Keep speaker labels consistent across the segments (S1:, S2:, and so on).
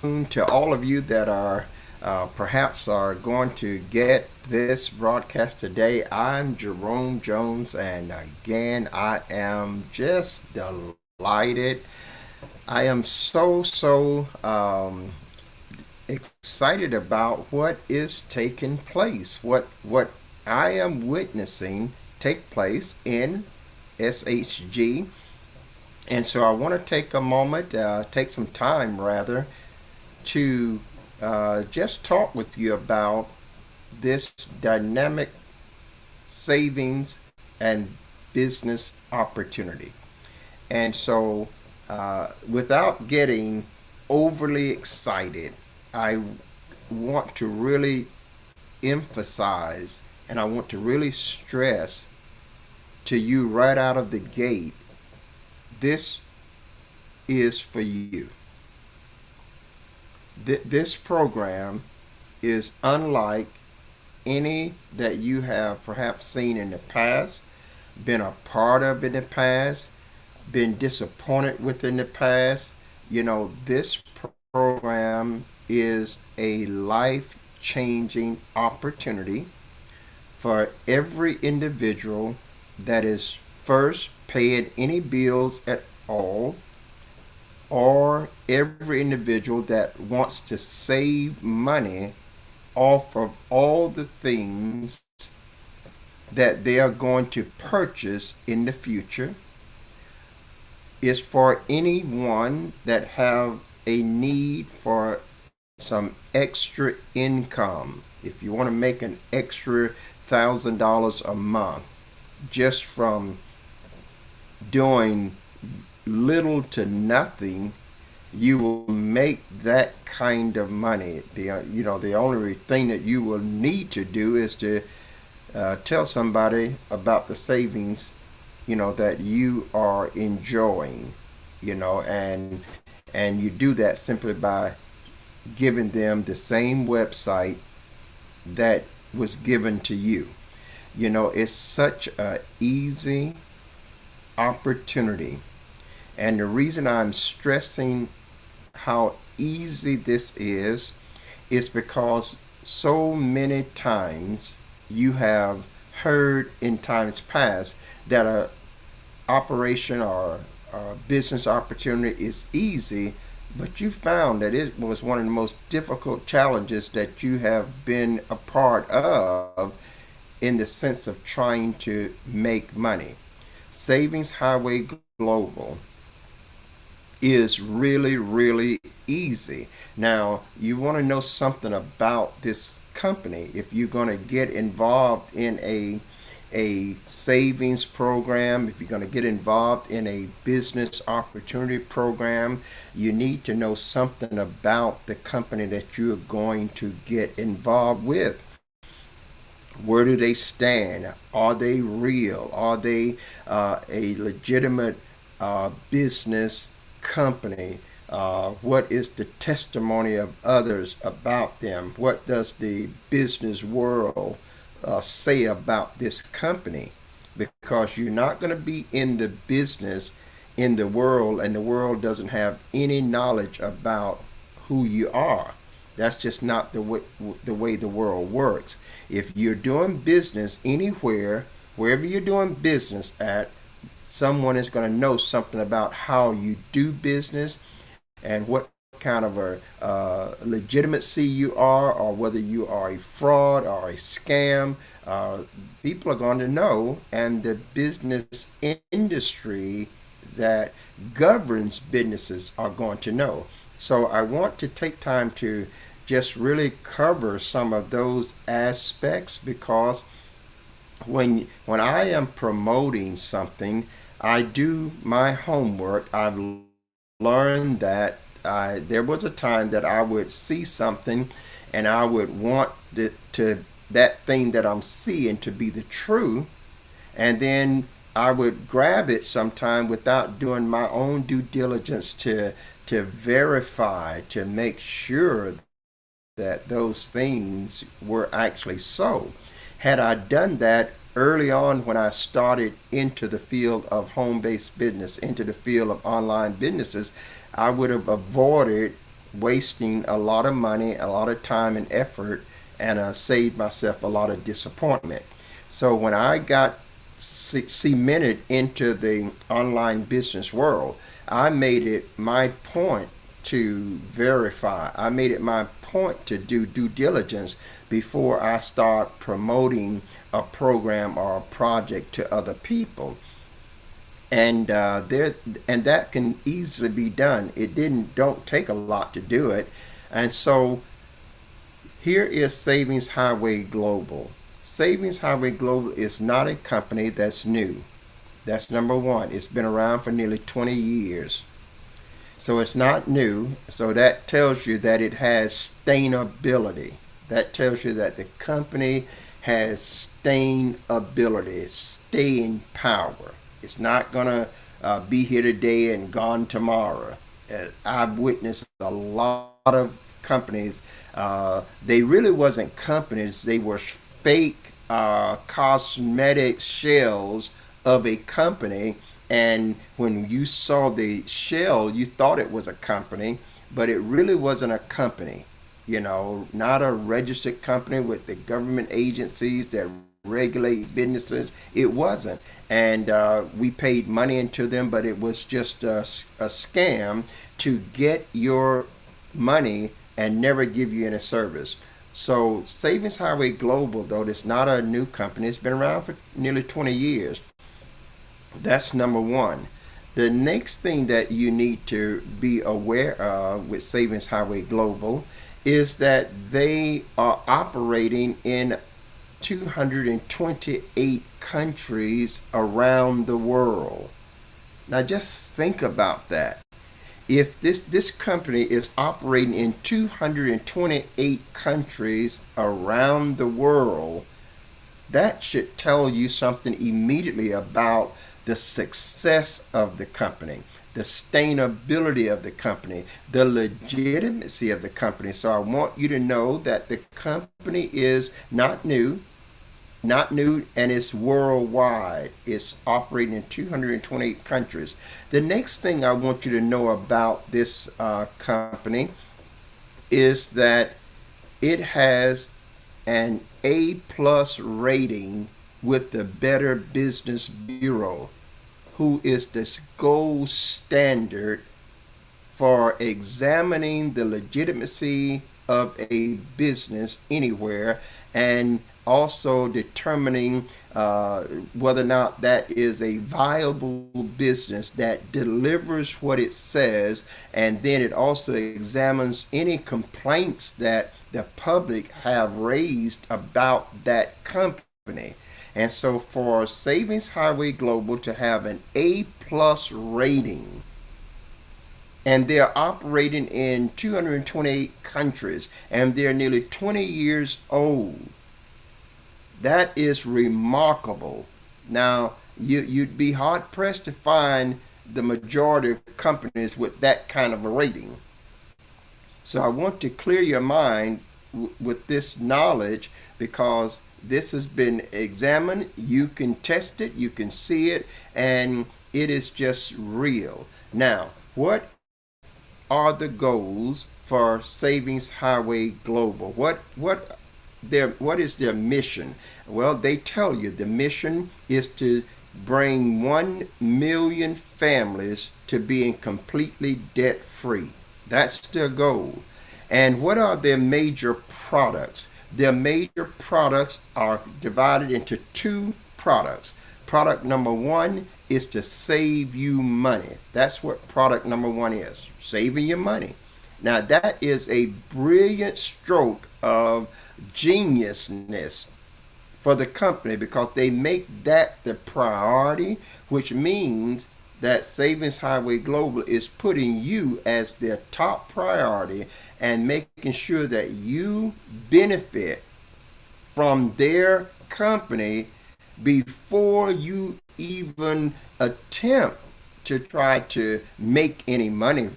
S1: to all of you that are perhaps are going to get this broadcast today. I'm Jerome Jones, and again, I am just delighted. I am so excited about what is taking place, what I am witnessing take place in SHG. And so I want to take a moment, take some time rather, to just talk with you about this dynamic savings and business opportunity. And so, without getting overly excited, I want to really emphasize and I want to really stress to you right out of the gate, this is for you. This program is unlike any that you have perhaps seen in the past, been a part of in the past, been disappointed with in the past. This program is a life changing opportunity for every individual that is first paying any bills at all, or every individual that wants to save money off of all the things that they are going to purchase in the future. Is for anyone that have a need for some extra income. If you want to make an extra $1,000 a month just from doing little to nothing, you will make that kind of money. The only thing that you will need to do is to tell somebody about the savings, that you are enjoying, and you do that simply by giving them the same website that was given to you. It's such a easy opportunity. And the reason I'm stressing how easy this is because so many times you have heard in times past that a operation or a business opportunity is easy, but you found that it was one of the most difficult challenges that you have been a part of in the sense of trying to make money. Savings Highway Global is really, really easy. Now, you want to know something about this company. If you're going to get involved in a savings program, if you're going to get involved in a business opportunity program, you need to know something about the company that you're going to get involved with. Where do they stand? Are they real? Are they a legitimate business company? What is the testimony of others about them? What does the business world say about this company? Because you're not going to be in the business in the world, and the world doesn't have any knowledge about who you are. That's just not the way the world works. If you're doing business anywhere, wherever you're doing business at, someone is going to know something about how you do business and what kind of a legitimacy you are, or whether you are a fraud or a scam. People are going to know, and the business industry that governs businesses are going to know. So I want to take time to just really cover some of those aspects, because when I am promoting something, I do my homework. I've learned that there was a time that I would see something and I would want that thing that I'm seeing to be the true, and then I would grab it sometime without doing my own due diligence to verify, to make sure that those things were actually so. Had I done that early on when I started into the field of home based business, into the field of online businesses, I would have avoided wasting a lot of money, a lot of time and effort, and saved myself a lot of disappointment. So when I got cemented into the online business world, I made it my point to verify. I made it my point to do due diligence before I start promoting a program or a project to other people. And that can easily be done. It didn't don't take a lot to do it. And so here is Savings Highway Global. Savings Highway Global is not a company that's new. That's number one. It's been around for nearly 20 years. So it's not new. So that tells you that it has sustainability. That tells you that the company has sustainability, staying power. It's not going to be here today and gone tomorrow. I've witnessed a lot of companies. They really wasn't companies. They were fake cosmetic shells of a company. And when you saw the shell, you thought it was a company, but it really wasn't a company. Not a registered company with the government agencies that regulate businesses. It wasn't. And we paid money into them, but it was just a scam to get your money and never give you any service. So Savings Highway Global, though, it's not a new company. It's been around for nearly 20 years. That's number one. The next thing that you need to be aware of with Savings Highway Global is that they are operating in 228 countries around the world. Now just think about that. If this company is operating in 228 countries around the world, that should tell you something immediately about the success of the company, the sustainability of the company, the legitimacy of the company. So I want you to know that the company is not new, and it's worldwide. It's operating in 228 countries. The next thing I want you to know about this company is that it has an A plus rating with the Better Business Bureau, who is the gold standard for examining the legitimacy of a business anywhere, and also determining whether or not that is a viable business that delivers what it says, and then it also examines any complaints that the public have raised about that company. And so for Savings Highway Global to have an A plus rating, and they're operating in 228 countries, and they're nearly 20 years old, that is remarkable. Now, you'd be hard pressed to find the majority of companies with that kind of a rating. So I want to clear your mind with this knowledge, because this has been examined. You can test it, you can see it, and it is just real. Now, what are the goals for Savings Highway Global? What is their mission? Well, they tell you the mission is to bring 1 million families to being completely debt free. That's their goal. And what are their major products? Their major products are divided into two products. Product number one is to save you money. That's what product number one is, saving your money. Now, that is a brilliant stroke of geniusness for the company, because they make that the priority, which means that Savings Highway Global is putting you as their top priority and making sure that you benefit from their company before you even attempt to try to make any money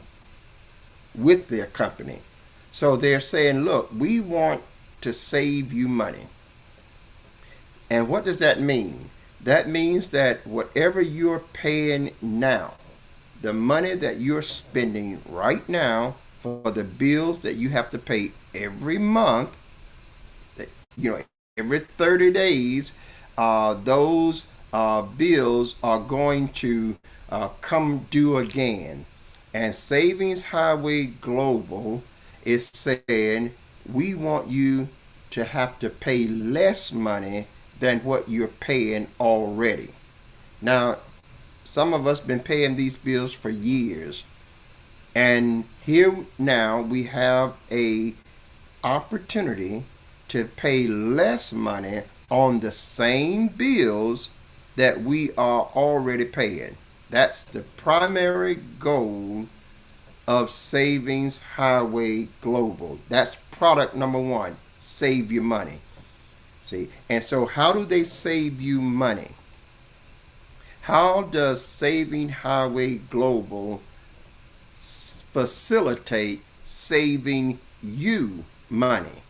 S1: with their company. So they're saying, look, we want to save you money. And what does that mean? That means that whatever you're paying now, the money that you're spending right now for the bills that you have to pay every month, you know, every 30 days, those bills are going to come due again. And Savings Highway Global is saying we want you to have to pay less money than what you're paying already. Now, some of us been paying these bills for years, and here now we have a opportunity to pay less money on the same bills that we are already paying. That's the primary goal of Savings Highway Global. That's product number one. Save you money. See, and so how do they save you money? How does Saving Highway Global facilitate saving you money?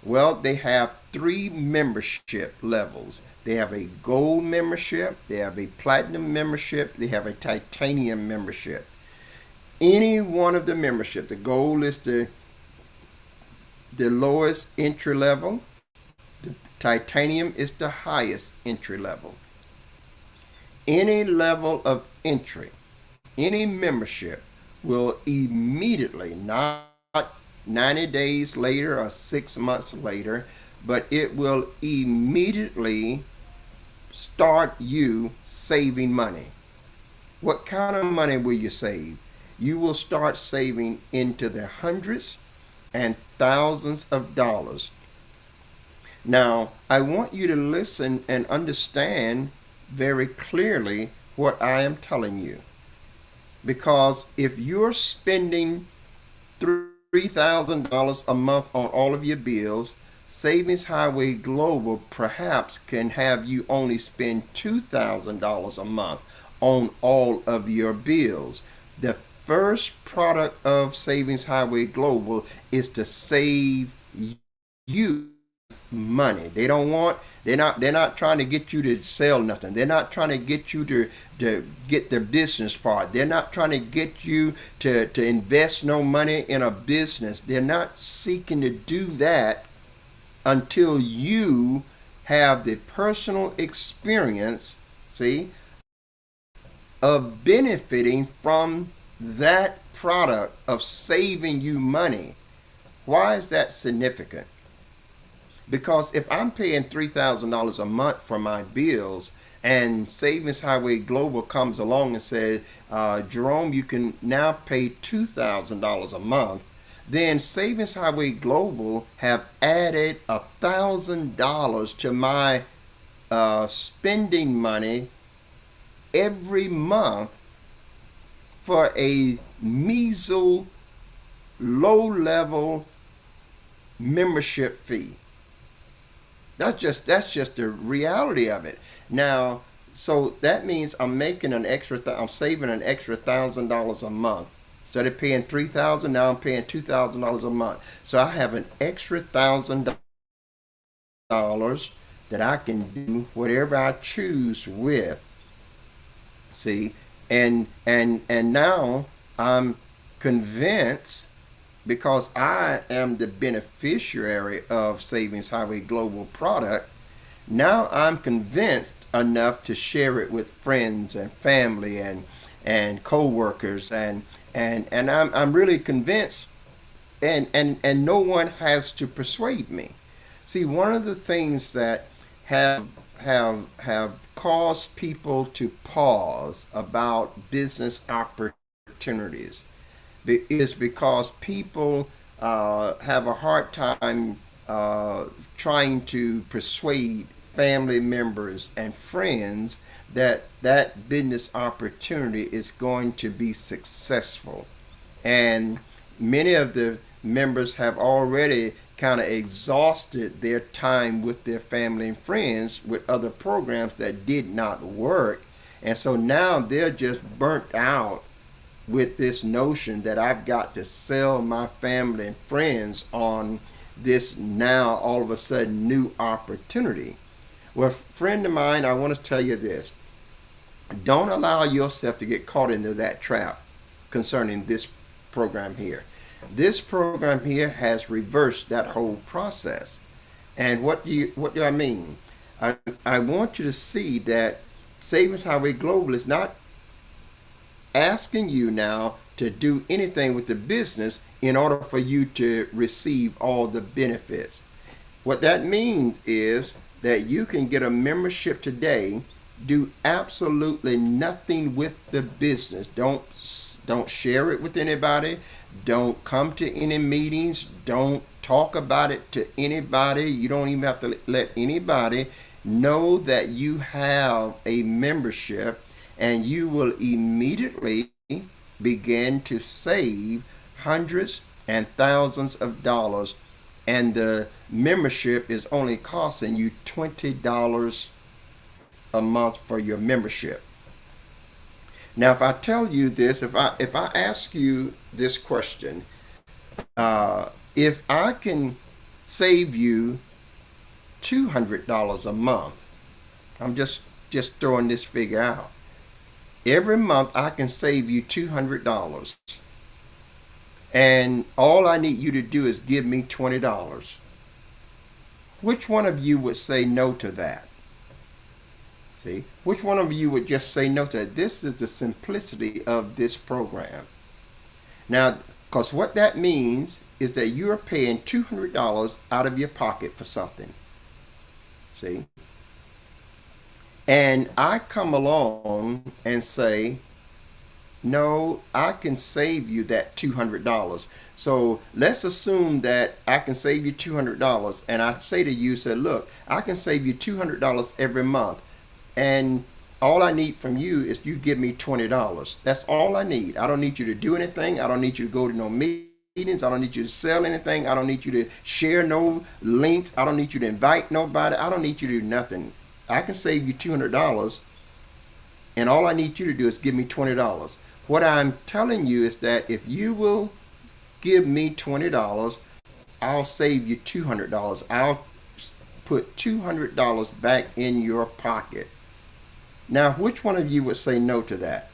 S1: Well, they have three membership levels. They have a gold membership, they have a platinum membership, they have a titanium membership. Any one of the membership, the gold is the lowest entry level, the titanium is the highest entry level. Any level of entry, any membership will immediately, not 90 days later or 6 months later, but it will immediately start you saving money. What kind of money will you save? You will start saving into the hundreds and thousands of dollars. Now, I want you to listen and understand very clearly what I am telling you. Because if you're spending $3,000 a month on all of your bills, Savings Highway Global perhaps can have you only spend $2,000 a month on all of your bills. The first product of Savings Highway Global is to save you money. They're not trying to get you to sell nothing. They're not trying to get you to get the business part. They're not trying to get you to invest no money in a business. They're not seeking to do that until you have the personal experience, see, of benefiting from that product of saving you money. Why is that significant? Because if I'm paying $3,000 a month for my bills and Savings Highway Global comes along and says, Jerome, you can now pay $2,000 a month, then Savings Highway Global have added $1,000 to my spending money every month for a measly low-level membership fee. That's just the reality of it. Now, so that means I'm making I'm saving an extra $1,000 a month. Instead of paying $3,000, now I'm paying $2,000 a month. So I have an extra $1,000 that I can do whatever I choose with. See, and now I'm convinced, because I am the beneficiary of Savings Highway Global product, now I'm convinced enough to share it with friends and family and co-workers and I'm really convinced, and no one has to persuade me. See, one of the things that have caused people to pause about business opportunities is because people have a hard time trying to persuade family members and friends that that business opportunity is going to be successful. And many of the members have already kind of exhausted their time with their family and friends with other programs that did not work. And so now they're just burnt out with this notion that I've got to sell my family and friends on this now all of a sudden new opportunity. Well, friend of mine, I want to tell you this. Don't allow yourself to get caught into that trap concerning this program here. This program here has reversed that whole process. And what do I mean? I want you to see that Savings Highway Global is not asking you now to do anything with the business in order for you to receive all the benefits. What that means is that you can get a membership today, do absolutely nothing with the business. Don't share it with anybody. Don't come to any meetings. Don't talk about it to anybody. You don't even have to let anybody know that you have a membership, and you will immediately begin to save hundreds and thousands of dollars, and the membership is only costing you $20 a month for your membership. Now, if I tell you this, if I ask you this question, if I can save you $200 a month, I'm just throwing this figure out. Every month I can save you $200, and all I need you to do is give me $20. Which one of you would say no to that? See, which one of you would just say no to it? This is the simplicity of this program. Now, because what that means is that you're paying $200 out of your pocket for something. See? And I come along and say, no, I can save you that $200. So let's assume that I can save you $200. And I say to you, say, look, I can save you $200 every month. And all I need from you is you give me $20. That's all I need. I don't need you to do anything. I don't need you to go to no meetings. I don't need you to sell anything. I don't need you to share no links. I don't need you to invite nobody. I don't need you to do nothing. I can save you $200, and all I need you to do is give me $20. What I'm telling you is that if you will give me $20, I'll save you $200. I'll put $200 back in your pocket. Now, which one of you would say no to that?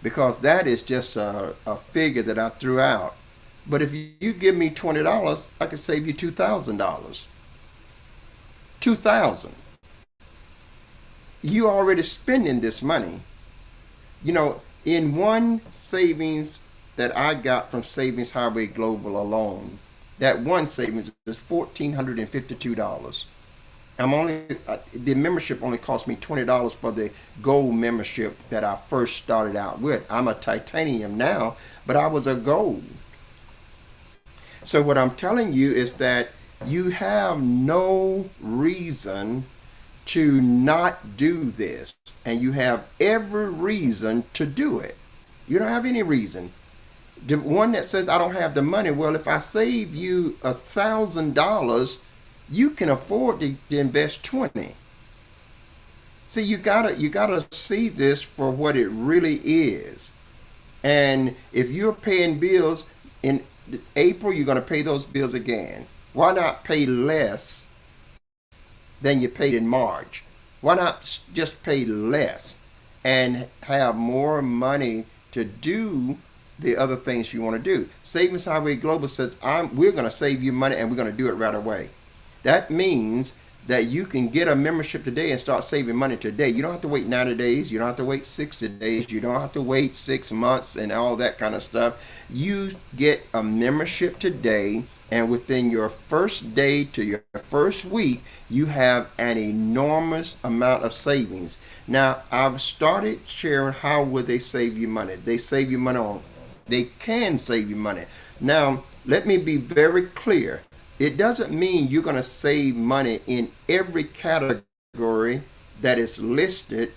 S1: Because that is just a figure that I threw out. But if you give me $20, I could save you $2,000. $2,000. You already spending this money. You know, in one savings that I got from Savings Highway Global alone, that one savings is $1,452. The membership only cost me $20 for the gold membership that I first started out with. I'm a titanium now, but I was a gold. So what I'm telling you is that you have no reason to not do this, and you have every reason to do it. You don't have any reason. The one that says I don't have the money, well, if I save you $1,000, you can afford to invest 20. See, you gotta see this for what it really is. And if you're paying bills in April, you're gonna pay those bills again. Why not pay less than you paid in March? Why not just pay less and have more money to do the other things you want to do? Savings Highway Global says we're going to save you money, and we're going to do it right away. That means that you can get a membership today and start saving money today. You don't have to wait 90 days. You don't have to wait 60 days. You don't have to wait 6 months and all that kind of stuff. You get a membership today, and within your first day to your first week, you have an enormous amount of savings. Now, I've started sharing how would they save you money. They save you money they can save you money. Now, let me be very clear. It doesn't mean you're going to save money in every category that is listed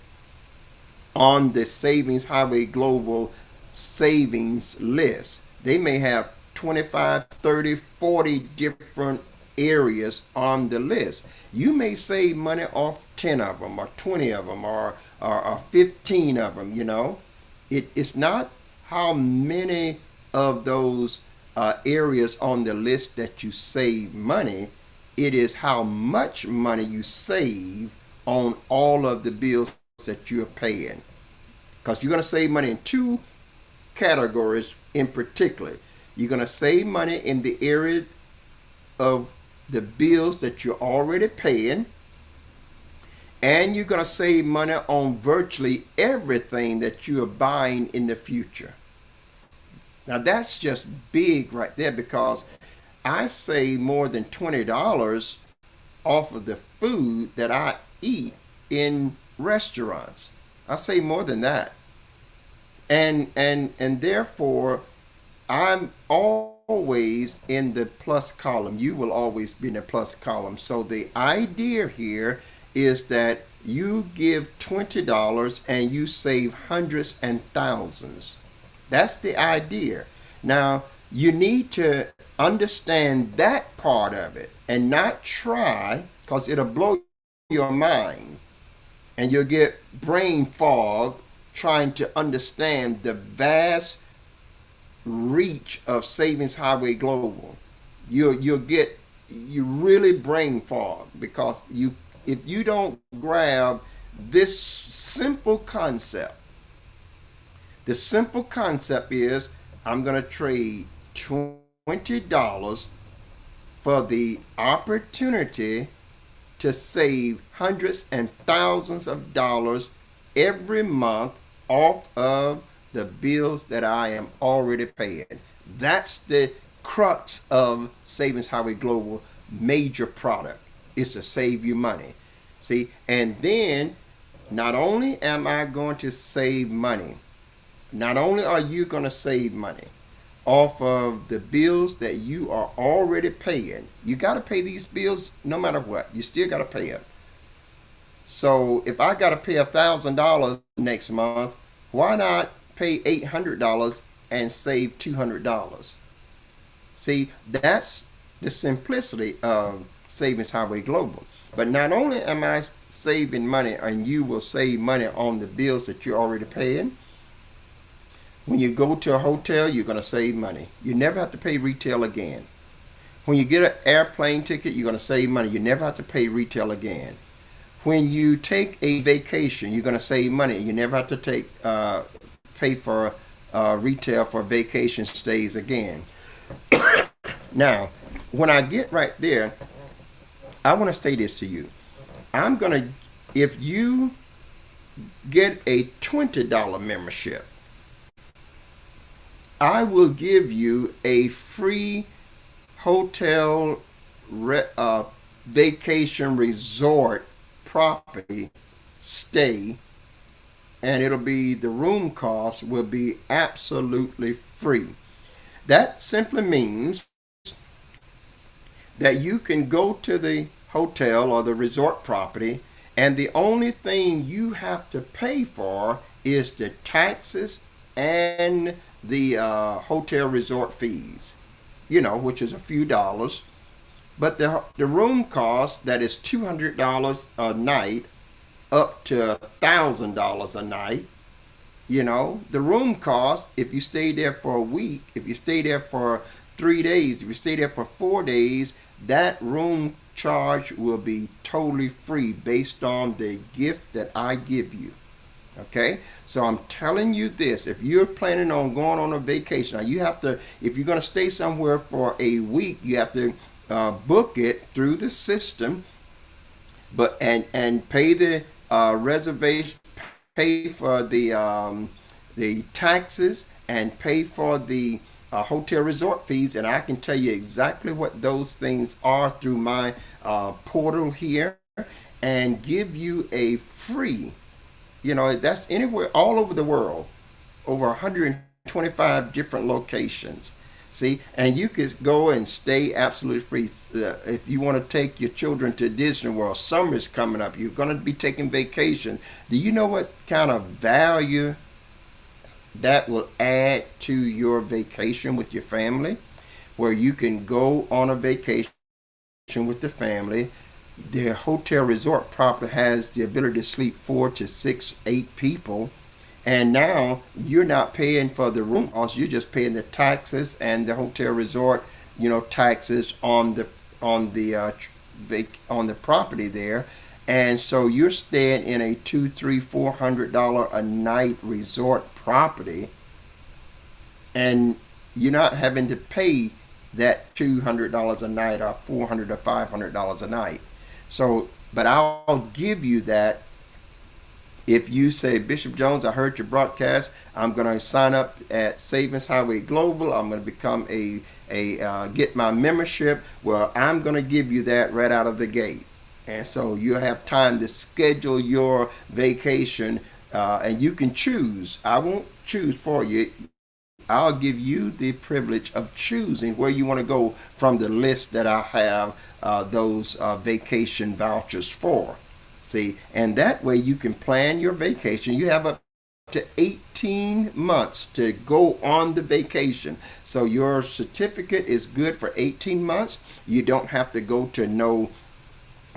S1: on the Savings Highway Global savings list. They may have 25, 30, 40 different areas on the list. You may save money off 10 of them, or 20 of them, or 15 of them, you know. It's not how many of those areas on the list that you save money. It is how much money you save on all of the bills that you're paying. Because you're going to save money in two categories in particular. You're going to save money in the area of the bills that you're already paying, and you're going to save money on virtually everything that you are buying in the future. Now that's just big right there, because I save more than $20 off of the food that I eat in restaurants. I save more than that. And therefore I'm always in the plus column. You will always be in the plus column. So the idea here is that you give $20 and you save hundreds and thousands. That's the idea. Now, you need to understand that part of it and not try, because it'll blow your mind and you'll get brain fog trying to understand the vast reach of Savings Highway Global. You really brain fog, because if you don't grab this simple concept. The simple concept is, I'm going to trade $20 for the opportunity to save hundreds and thousands of dollars every month off of the bills that I am already paying. That's the crux of Savings Highway Global major product, is to save you money. See, and then not only am I going to save money, not only are you going to save money off of the bills that you are already paying. You got to pay these bills no matter what. You still got to pay them. So if I got to pay $1,000 next month, why not pay $800 and save $200? See, that's the simplicity of Savings Highway Global. But not only am I saving money, and you will save money on the bills that you're already paying. When you go to a hotel, you're going to save money. You never have to pay retail again. When you get an airplane ticket, you're going to save money. You never have to pay retail again. When you take a vacation, you're going to save money. You never have to pay for retail for vacation stays again. Now, when I get right there, I want to say this to you. If you get a $20 membership, I will give you a free hotel vacation resort property stay, and the room cost will be absolutely free. That simply means that you can go to the hotel or the resort property, and the only thing you have to pay for is the taxes and the hotel resort fees, which is a few dollars. But the room cost, that is $200 a night up to $1,000 a night. The room cost, if you stay there for a week, if you stay there for 3 days, if you stay there for 4 days, that room charge will be totally free based on the gift that I give you. Okay, so I'm telling you this: if you're planning on going on a vacation, now you have to, if you're going to stay somewhere for a week, you have to book it through the system, but and pay the reservation, pay for the taxes, and pay for the hotel resort fees. And I can tell you exactly what those things are through my portal here, and give you a free. That's anywhere all over the world, over 125 different locations. See, and you could go and stay absolutely free. If you want to take your children to Disney World, summer's coming up, you're going to be taking vacation. Do you know what kind of value that will add to your vacation with your family? Where you can go on a vacation with the family. The hotel resort property has the ability to sleep 4 to 6, 8 people, and now you're not paying for the room cost. You're just paying the taxes and the hotel resort, taxes on the property there, and so you're staying in a $200, $300, $400 a night resort property, and you're not having to pay that $200 a night or $400 or $500 a night. So, but I'll give you that if you say, Bishop Jones, I heard your broadcast. I'm going to sign up at Savings Highway Global. I'm going to become get my membership. Well, I'm going to give you that right out of the gate. And so you have time to schedule your vacation, and you can choose. I won't choose for you. I'll give you the privilege of choosing where you want to go from the list that I have those vacation vouchers for. See, and that way you can plan your vacation. You have up to 18 months to go on the vacation. So your certificate is good for 18 months. You don't have to go to no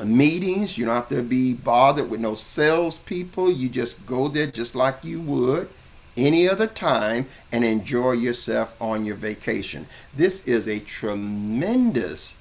S1: meetings. You don't have to be bothered with no salespeople. You just go there just like you would any other time and enjoy yourself on your vacation. This is a tremendous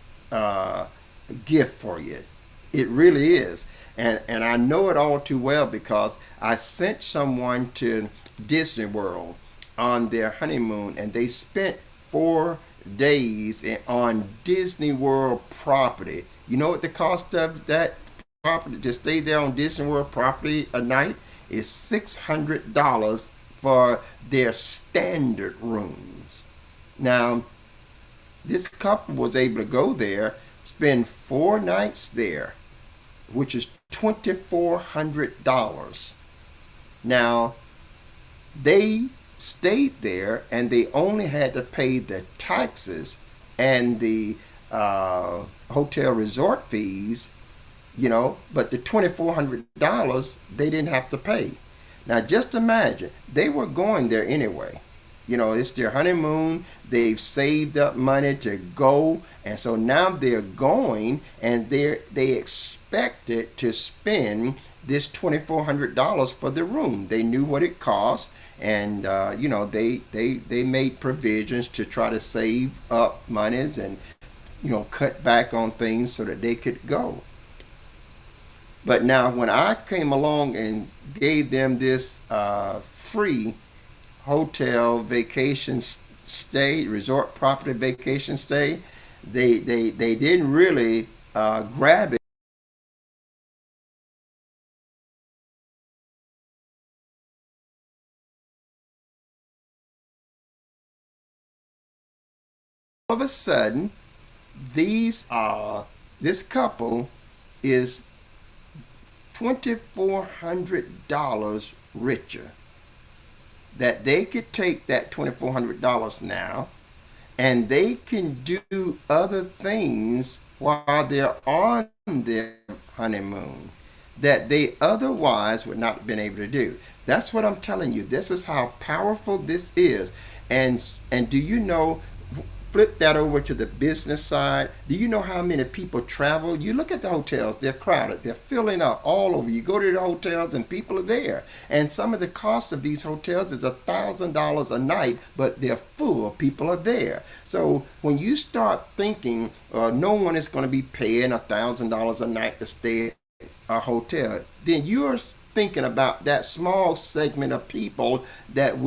S1: gift for you. It really is. And I know it all too well because I sent someone to Disney World on their honeymoon, and they spent 4 days on Disney World property. You know what the cost of that property to stay there on Disney World property a night is? $600 for their standard rooms. Now, this couple was able to go there, spend 4 nights there, which is $2,400. Now, they stayed there and they only had to pay the taxes and the hotel resort fees, but the $2,400 they didn't have to pay. Now, just imagine, they were going there anyway. It's their honeymoon. They've saved up money to go, and so now they're going, and they expected to spend this $2,400 for the room. They knew what it cost, and they made provisions to try to save up monies and cut back on things so that they could go. But now, when I came along and gave them this free hotel vacation stay, resort property vacation stay, they didn't really grab it. All of a sudden, this couple is $2,400 richer. That they could take that $2,400 now, and they can do other things while they're on their honeymoon that they otherwise would not have been able to do. That's what I'm telling you. This is how powerful this is. And do you know, flip that over to the business side. Do you know how many people travel? You look at the hotels, they're crowded, they're filling up all over. You go to the hotels and people are there. And some of the cost of these hotels is $1,000 a night, but they're full, people are there. So when you start thinking no one is going to be paying $1,000 a night to stay at a hotel, then you're thinking about that small segment of people that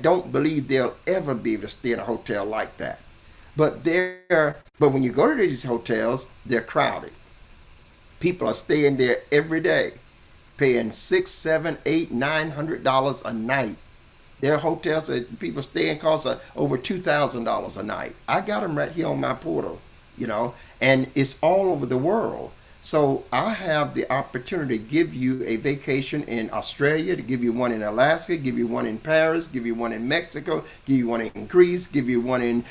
S1: don't believe they'll ever be able to stay in a hotel like that. But when you go to these hotels, they're crowded. People are staying there every day, paying $600, $700, $800, $900 a night. There are hotels that people stay in cost over $2,000 a night. I got them right here on my portal, and it's all over the world. So I have the opportunity to give you a vacation in Australia, to give you one in Alaska, give you one in Paris, give you one in Mexico, give you one in Greece, give you one in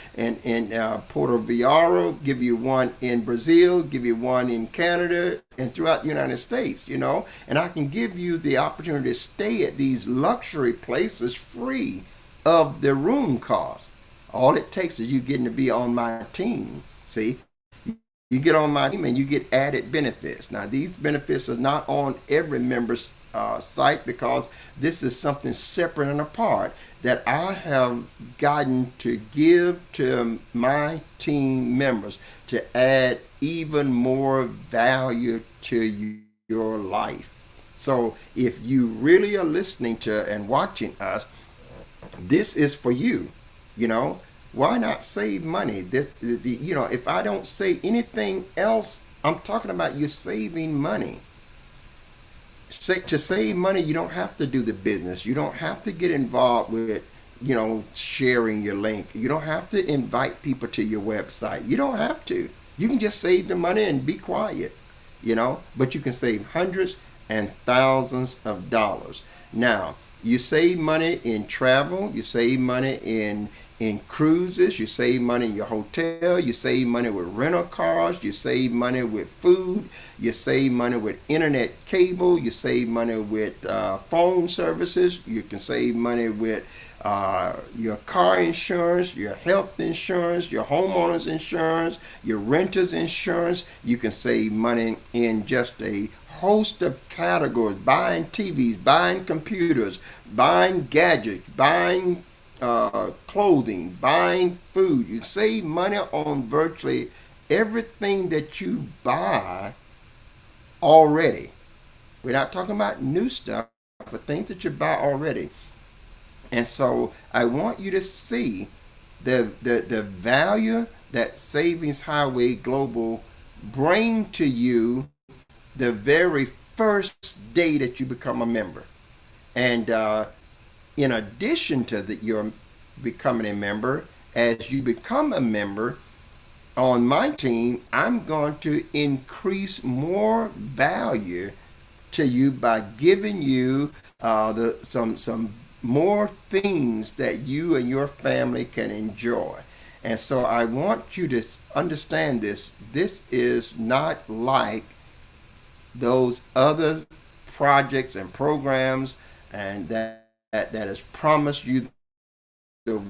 S1: Puerto Vallarta, give you one in Brazil, give you one in Canada, and throughout the United States, And I can give you the opportunity to stay at these luxury places free of the room cost. All it takes is you getting to be on my team. See? You get on my team and you get added benefits. Now, these benefits are not on every member's site because this is something separate and apart that I have gotten to give to my team members to add even more value to your life. So if you really are listening to and watching us, this is for you. You know, why not save money? If I don't say anything else, I'm talking about you saving money. To save money, you don't have to do the business. You don't have to get involved with, sharing your link. You don't have to invite people to your website. You don't have to. You can just save the money and be quiet, but you can save hundreds and thousands of dollars. Now, you save money in travel, you save money in cruises, you save money in your hotel, you save money with rental cars, you save money with food, you save money with internet cable, you save money with phone services, you can save money with your car insurance, your health insurance, your homeowner's insurance, your renter's insurance. You can save money in just a host of categories: buying TVs, buying computers, buying gadgets, buying clothing, buying food. You save money on virtually everything that you buy already. We're not talking about new stuff, but things that you buy already. And so I want you to see the value that Savings Highway Global bring to you the very first day that you become a member. And in addition to that, you're becoming a member. As you become a member on my team, I'm going to increase more value to you by giving you some more things that you and your family can enjoy. And so I want you to understand this. This is not like those other projects and programs and that has promised you the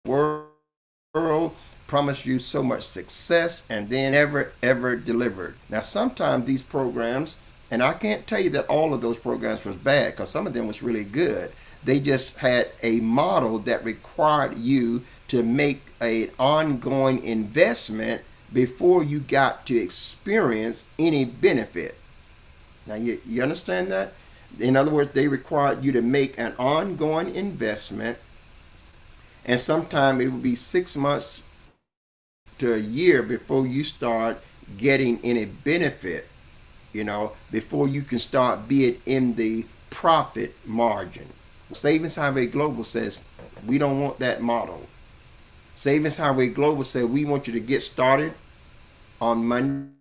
S1: world, promised you so much success, and then ever delivered. Now sometimes these programs, and I can't tell you that all of those programs was bad, because some of them was really good. They just had a model that required you to make an ongoing investment before you got to experience any benefit. Now you understand that? In other words, they required you to make an ongoing investment, and sometimes it would be 6 months to a year before you start getting any benefit, before you can start being in the profit margin. Savings Highway Global says we don't want that model. Savings Highway Global said we want you to get started on Monday,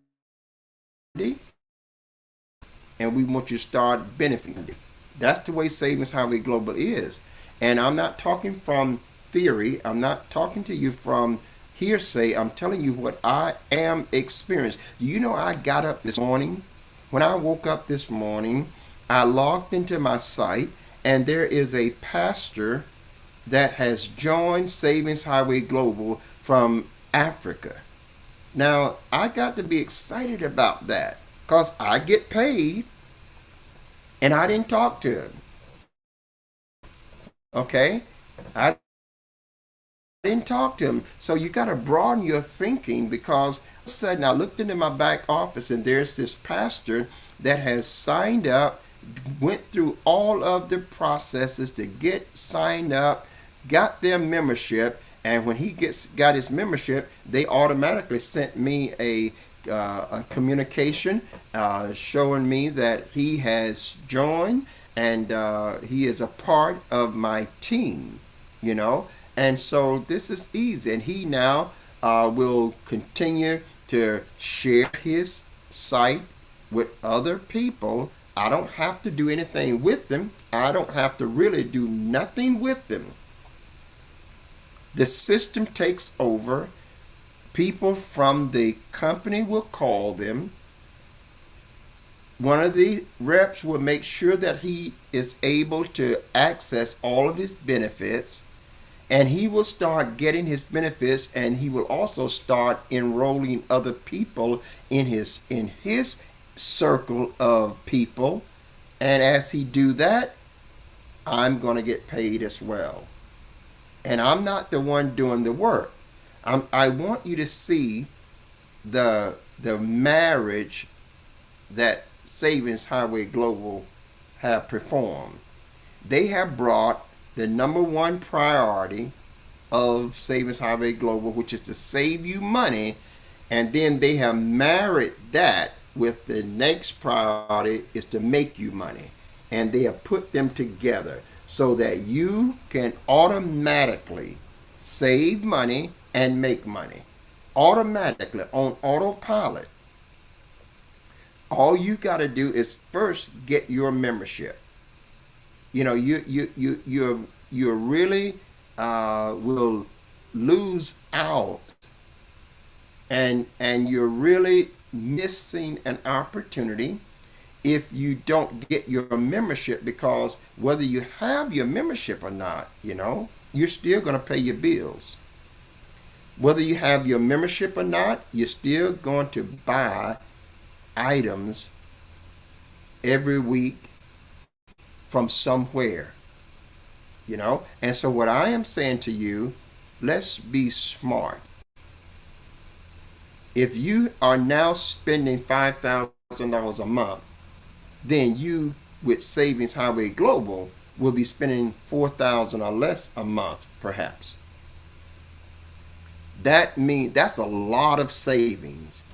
S1: and we want you to start benefiting. That's the way Savings Highway Global is. And I'm not talking from theory. I'm not talking to you from hearsay. I'm telling you what I am experiencing. I got up this morning. When I woke up this morning, I logged into my site, and there is a pastor that has joined Savings Highway Global from Africa. Now, I got to be excited about that because I get paid, and I didn't talk to him. Okay? I didn't talk to him. So you got to broaden your thinking, because all of a sudden I looked into my back office, and there's this pastor that has signed up, went through all of the processes to get signed up, got their membership, and when he got his membership, they automatically sent me a communication showing me that he has joined, and he is a part of my team. And so this is easy, and he now will continue to share his site with other people. I don't have to do anything with them. I don't have to really do nothing with them. The system takes over. People from the company will call them. One of the reps will make sure that he is able to access all of his benefits, and he will start getting his benefits, and he will also start enrolling other people in his circle of people. And as he do that, I'm going to get paid as well. And I'm not the one doing the work. I want you to see the marriage that Savings Highway Global have performed. They have brought the number one priority of Savings Highway Global, which is to save you money, and then they have married that with the next priority is to make you money. And they have put them together so that you can automatically save money and make money. Automatically on autopilot. All you got to do is first get your membership. You know, you really will lose out, and you're really missing an opportunity if you don't get your membership, because whether you have your membership or not, you're still going to pay your bills. Whether you have your membership or not, you're still going to buy items every week from somewhere, And so what I am saying to you, let's be smart. If you are now spending $5,000 a month, then you, with Savings Highway Global, will be spending $4,000 or less a month, perhaps. That means that's a lot of savings.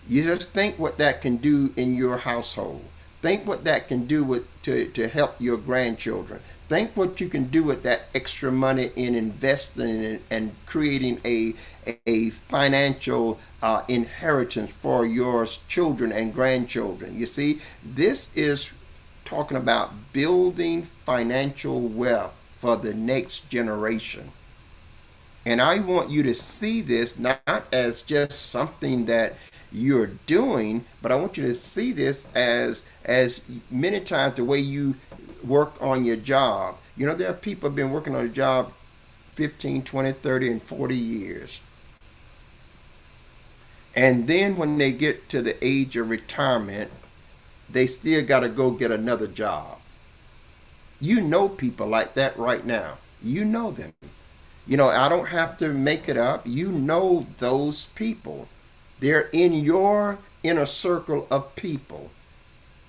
S1: You just think what that can do in your household. Think what that can do to help your grandchildren. Think what you can do with that extra money in investing and creating a financial inheritance for your children and grandchildren. You see, this is talking about building financial wealth for the next generation. And I want you to see this not as just something that you're doing, but I want you to see this as many times the way you work on your job. There are people who have been working on a job 15, 20, 30, and 40 years. And then when they get to the age of retirement, they still got to go get another job. You know people like that right now. You know them. I don't have to make it up. You know those people. They're in your inner circle of people.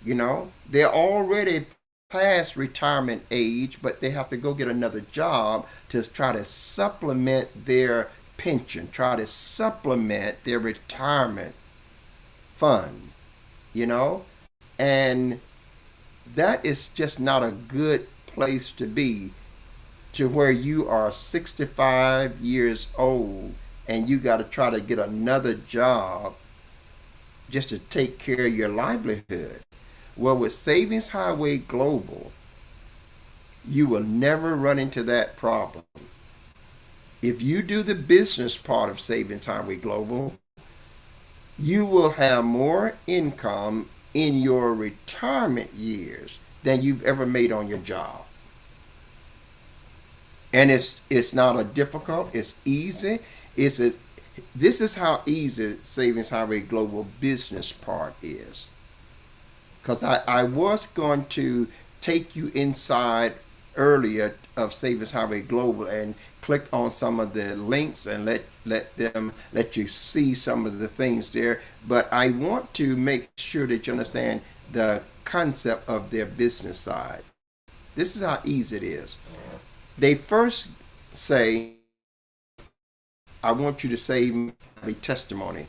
S1: They're already past retirement age, but they have to go get another job to try to supplement their pension, try to supplement their retirement fund, and that is just not a good place to be, to where you are 65 years old and you got to try to get another job just to take care of your livelihood. Well, with Savings Highway Global, you will never run into that problem. If you do the business part of Savings Highway Global, you will have more income in your retirement years than you've ever made on your job. And it's not a difficult, it's easy. This is how easy Savings Highway Global business part is. Because I was going to take you inside earlier of Savings Highway Global and click on some of the links and let you see some of the things there. But I want to make sure that you understand the concept of their business side. This is how easy it is. They first say, I want you to save a testimony.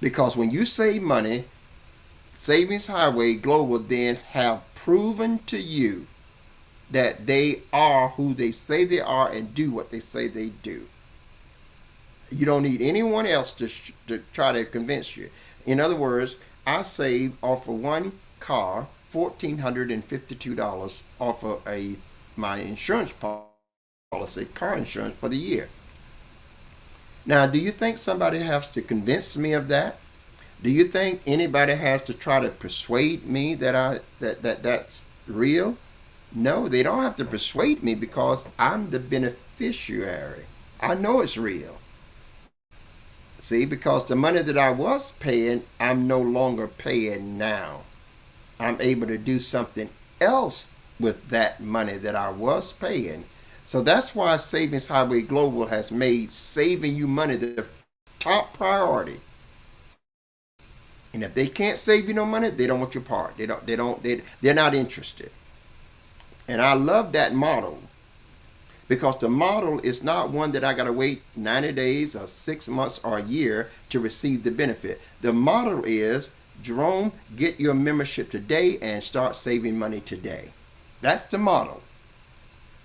S1: Because when you save money, Savings Highway Global then have proven to you that they are who they say they are and do what they say they do. You don't need anyone else to try to convince you. In other words, I saved off of one car $1,452 off of my insurance policy, car insurance for the year. Now, do you think somebody has to convince me of that? Do you think anybody has to try to persuade me that that's real? No, they don't have to persuade me because I'm the beneficiary. I know it's real. See, because the money that I was paying, I'm no longer paying now. I'm able to do something else with that money that I was paying. So that's why Savings Highway Global has made saving you money the top priority. And if they can't save you no money, they don't want your part. They're not interested. And I love that model because the model is not one that I got to wait 90 days or 6 months or a year to receive the benefit. The model is, Jerome, get your membership today and start saving money today. That's the model.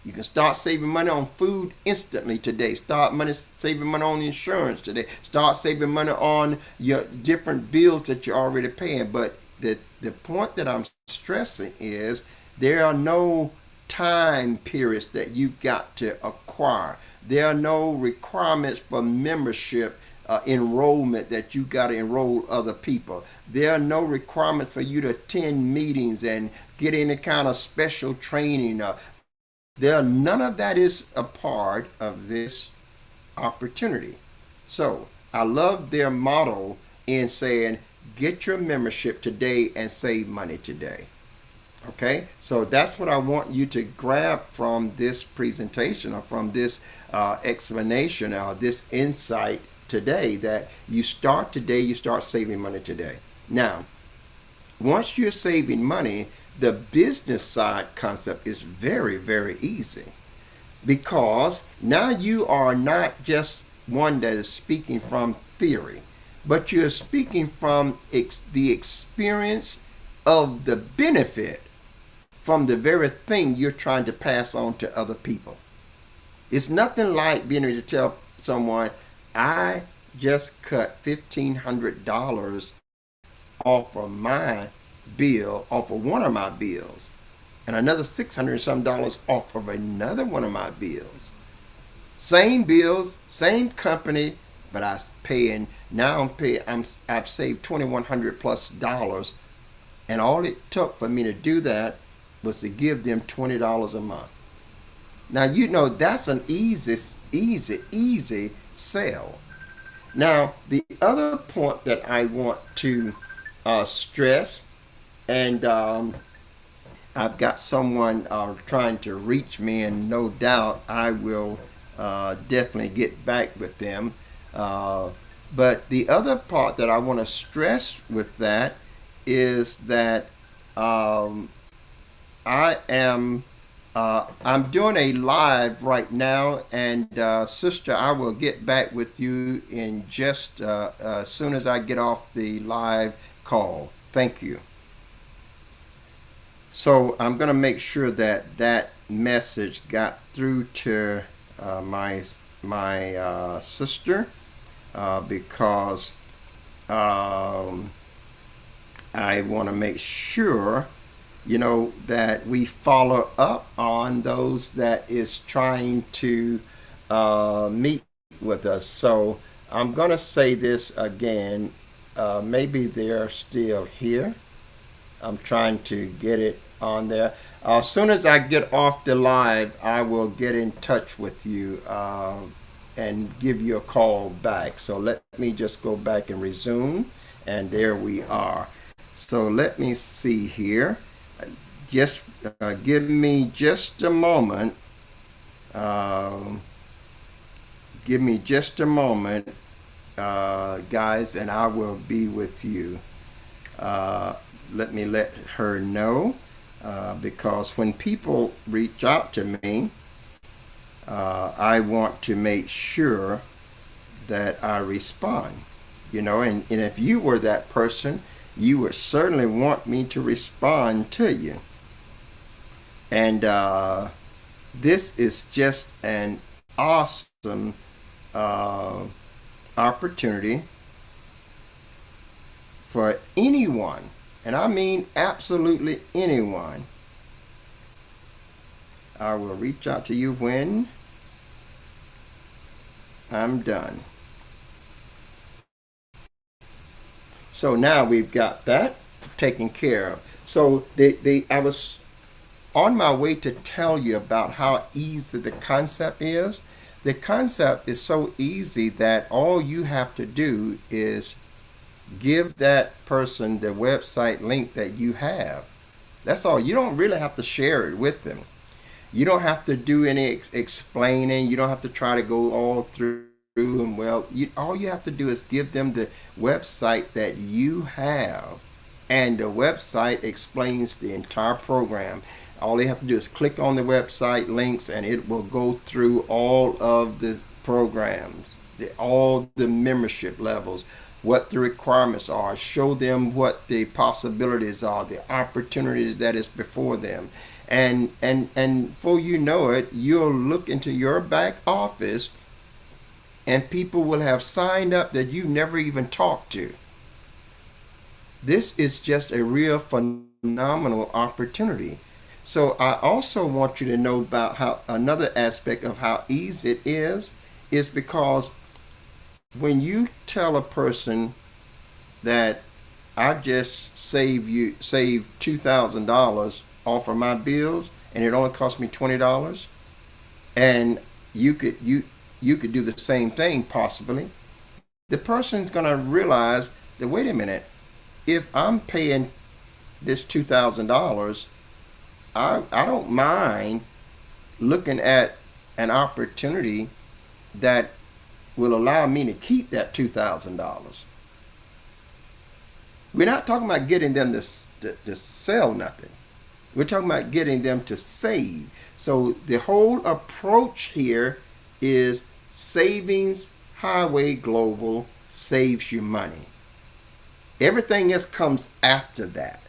S1: You can start saving money on food instantly today. Start saving money on insurance today. Start saving money on your different bills that you're already paying. But the point that I'm stressing is there are no time periods that you've got to acquire. There are no requirements for membership enrollment that you got to enroll other people. There are no requirements for you to attend meetings and get any kind of special training. None of that is a part of this opportunity. So I love their model in saying, get your membership today and save money today. Okay, so that's what I want you to grab from this presentation, or from this explanation, or this insight today, that you start today, you start saving money today. Now, once you're saving money, the business side concept is very, very easy, because now you are not just one that is speaking from theory, but you're speaking from the experience of the benefit from the very thing you're trying to pass on to other people. It's nothing like being able to tell someone, I just cut $1,500 off of my bill, off of one of my bills, and another $600 some off of another one of my bills. Same bills, same company, but I've saved $2,100 plus dollars, and all it took for me to do that was to give them $20 a month. Now, you know, that's an easy sell. Now, the other point that I want to stress, and I've got someone trying to reach me, and no doubt I will definitely get back with them. But the other part that I want to stress with that is that I'm doing a live right now, and sister, I will get back with you in just as soon as I get off the live call. Thank you. So I'm going to make sure that that message got through to my sister, because I want to make sure, you know, that we follow up on those that is trying to meet with us. So I'm going to say this again. Maybe they're still here. I'm trying to get it on there. As soon as I get off the live, I will get in touch with you and give you a call back. So let me just go back and resume. And there we are. So let me see here. Just give me just a moment. Give me just a moment, guys, and I will be with you. Let me let her know, because when people reach out to me, I want to make sure that I respond. You know, and if you were that person, you would certainly want me to respond to you. And this is just an awesome opportunity for anyone, and I mean absolutely anyone. I will reach out to you when I'm done. So now we've got that taken care of. So I was on my way to tell you about how easy the concept is. The concept is so easy that all you have to do is give that person the website link that you have. That's all. You don't really have to share it with them. You don't have to do any explaining. You don't have to try to go all through. And all you have to do is give them the website that you have, and the website explains the entire program. All they have to do is click on the website links, and it will go through all of the programs, all the membership levels, what the requirements are, show them what the possibilities are, the opportunities that is before them. And before you know it, you'll look into your back office and people will have signed up that you never even talked to. This is just a real phenomenal opportunity. So I also want you to know about how another aspect of how easy it is because when you tell a person that I've just saved $2,000 off of my bills and it only cost me $20, and you could do the same thing possibly, the person's gonna realize that, wait a minute, if I'm paying this $2,000, I don't mind looking at an opportunity that will allow me to keep that $2,000. We're not talking about getting them to sell nothing. We're talking about getting them to save. So the whole approach here is Savings Highway Global saves you money. Everything else comes after that.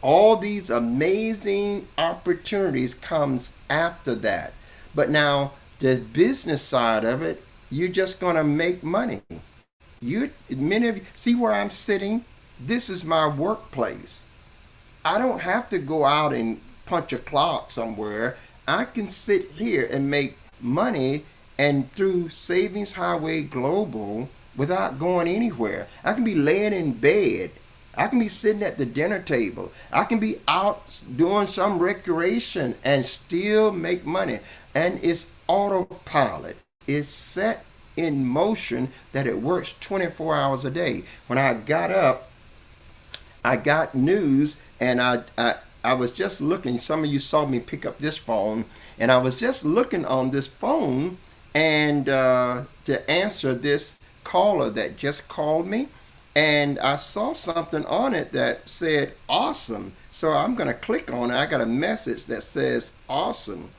S1: All these amazing opportunities comes after that. But now the business side of it, you're just going to make money. Many of you see where I'm sitting. This is my workplace. I don't have to go out and punch a clock somewhere. I can sit here and make money, and through Savings Highway Global without going anywhere. I can be laying in bed. I can be sitting at the dinner table. I can be out doing some recreation and still make money. And it's autopilot. It's set in motion that it works 24 hours a day. When I got up, I got news, and I was just looking. Some of you saw me pick up this phone, and I was just looking on this phone and to answer this caller that just called me, and I saw something on it that said awesome. So I'm going to click on it. I got a message that says awesome.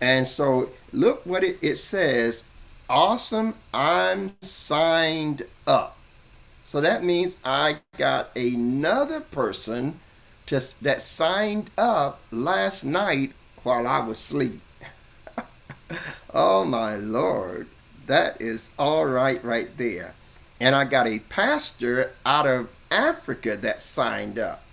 S1: And so look what it says. Awesome, I'm signed up. So that means I got another person that signed up last night while I was asleep. Oh my Lord, that is all right there. And I got a pastor out of Africa that signed up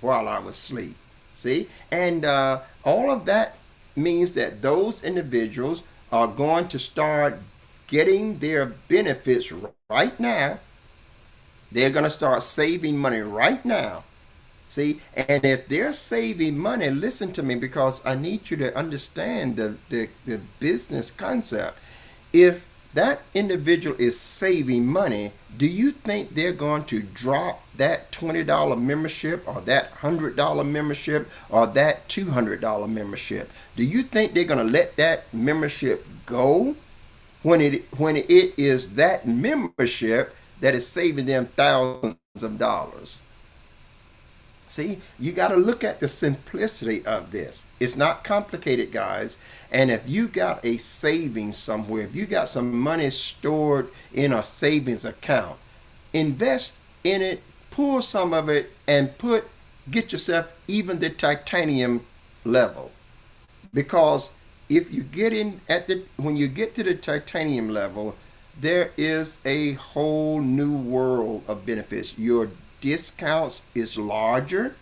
S1: while I was asleep. See? And all of that means that those individuals are going to start getting their benefits right now. They're going to start saving money right now. See, and if they're saving money, listen to me, because I need you to understand the business concept. If that individual is saving money, do you think they're going to drop that $20 membership or that $100 membership or that $200 membership? Do you think they're going to let that membership go when it is that membership that is saving them thousands of dollars? See, you got to look at the simplicity of this. It's not complicated, guys. And if you got a savings somewhere, if you got some money stored in a savings account, invest in it, pull some of it, and get yourself even the titanium level. Because if you get when you get to the titanium level, there is a whole new world of benefits. Your discounts is larger.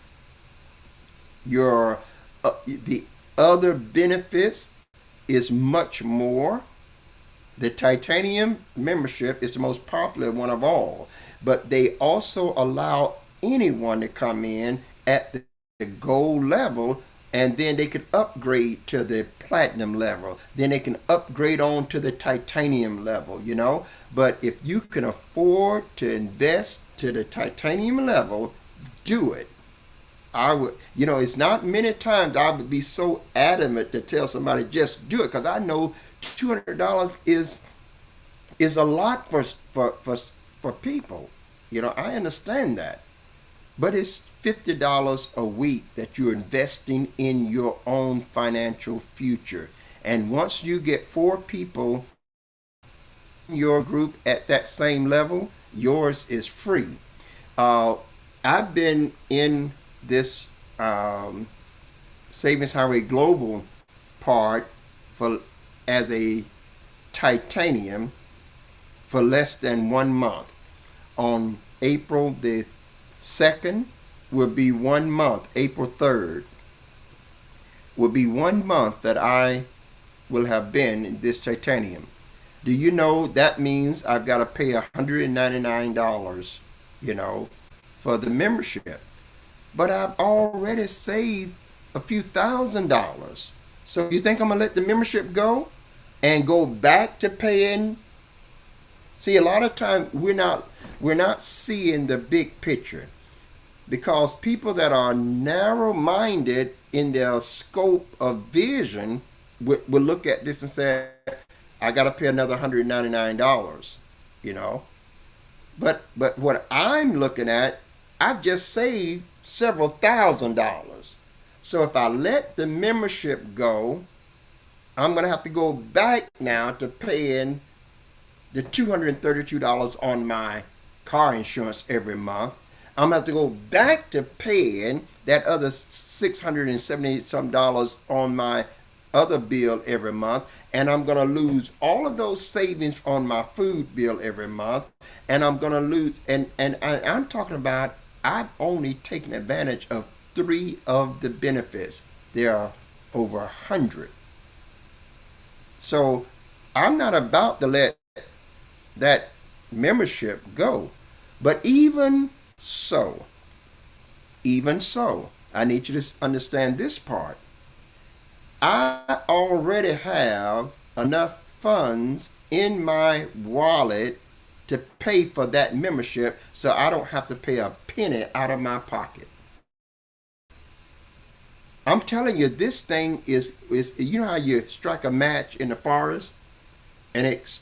S1: The other benefits is much more. The titanium membership is the most popular one of all, but they also allow anyone to come in at the gold level, and then they can upgrade to the platinum level. Then they can upgrade on to the titanium level, But if you can afford to invest to the titanium level, do it. I would, it's not many times I would be so adamant to tell somebody just do it, because I know $200 is a lot for people. I understand that. but it's $50 a week that you're investing in your own financial future. And once you get 4 people in your group at that same level, yours is free. Uh, I've been in this Savings Highway Global part for as a titanium for less than 1 month. On April the 2nd will be 1 month. April 3rd will be 1 month that I will have been in this titanium. Do you know that means I've got to pay $199, for the membership? But I've already saved a few $1,000s. So you think I'm gonna let the membership go and go back to paying? See, a lot of times we're not seeing the big picture, because people that are narrow-minded in their scope of vision will look at this and say, I got to pay another $199, But what I'm looking at, I've just saved several $1,000s. So if I let the membership go, I'm going to have to go back now to paying the $232 on my car insurance every month. I'm going to have to go back to paying that other $670 some on my other bill every month, and I'm going to lose all of those savings on my food bill every month, and I'm going to lose, I'm talking about, I've only taken advantage of 3 of the benefits. There are over 100. So I'm not about to let that membership go. But even so, I need you to understand this part. I already have enough funds in my wallet to pay for that membership, so I don't have to pay a penny out of my pocket. I'm telling you, this thing is you know how you strike a match in the forest and it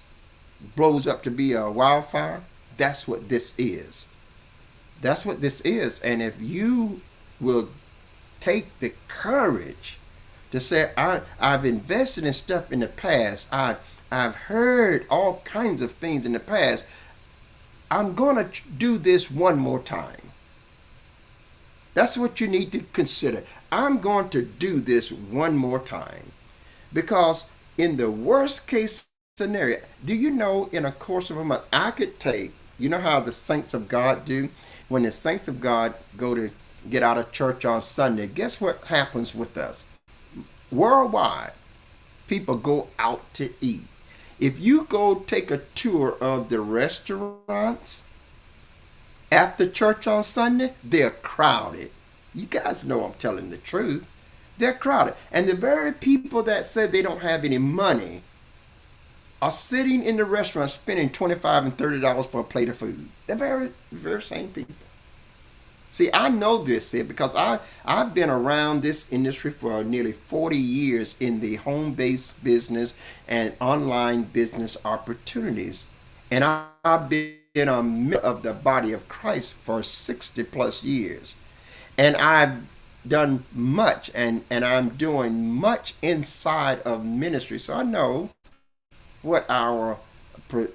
S1: blows up to be a wildfire? That's what this is. That's what this is. And if you will take the courage to say, I've invested in stuff in the past, I've heard all kinds of things in the past, I'm going to do this one more time. That's what you need to consider. I'm going to do this one more time. Because in the worst case scenario, do you know, in a course of a month, I could take, you know how the saints of God do? When the saints of God go to get out of church on Sunday, guess what happens with us? Worldwide, people go out to eat. If you go take a tour of the restaurants after church on Sunday, they're crowded. You guys know I'm telling the truth. They're crowded. And the very people that said they don't have any money are sitting in the restaurant spending $25 and $30 for a plate of food. The very same people. See, I know this because I've been around this industry for nearly 40 years in the home-based business and online business opportunities. And I've been a member of the body of Christ for 60 plus years. And I've done much, and I'm doing much inside of ministry. So I know what our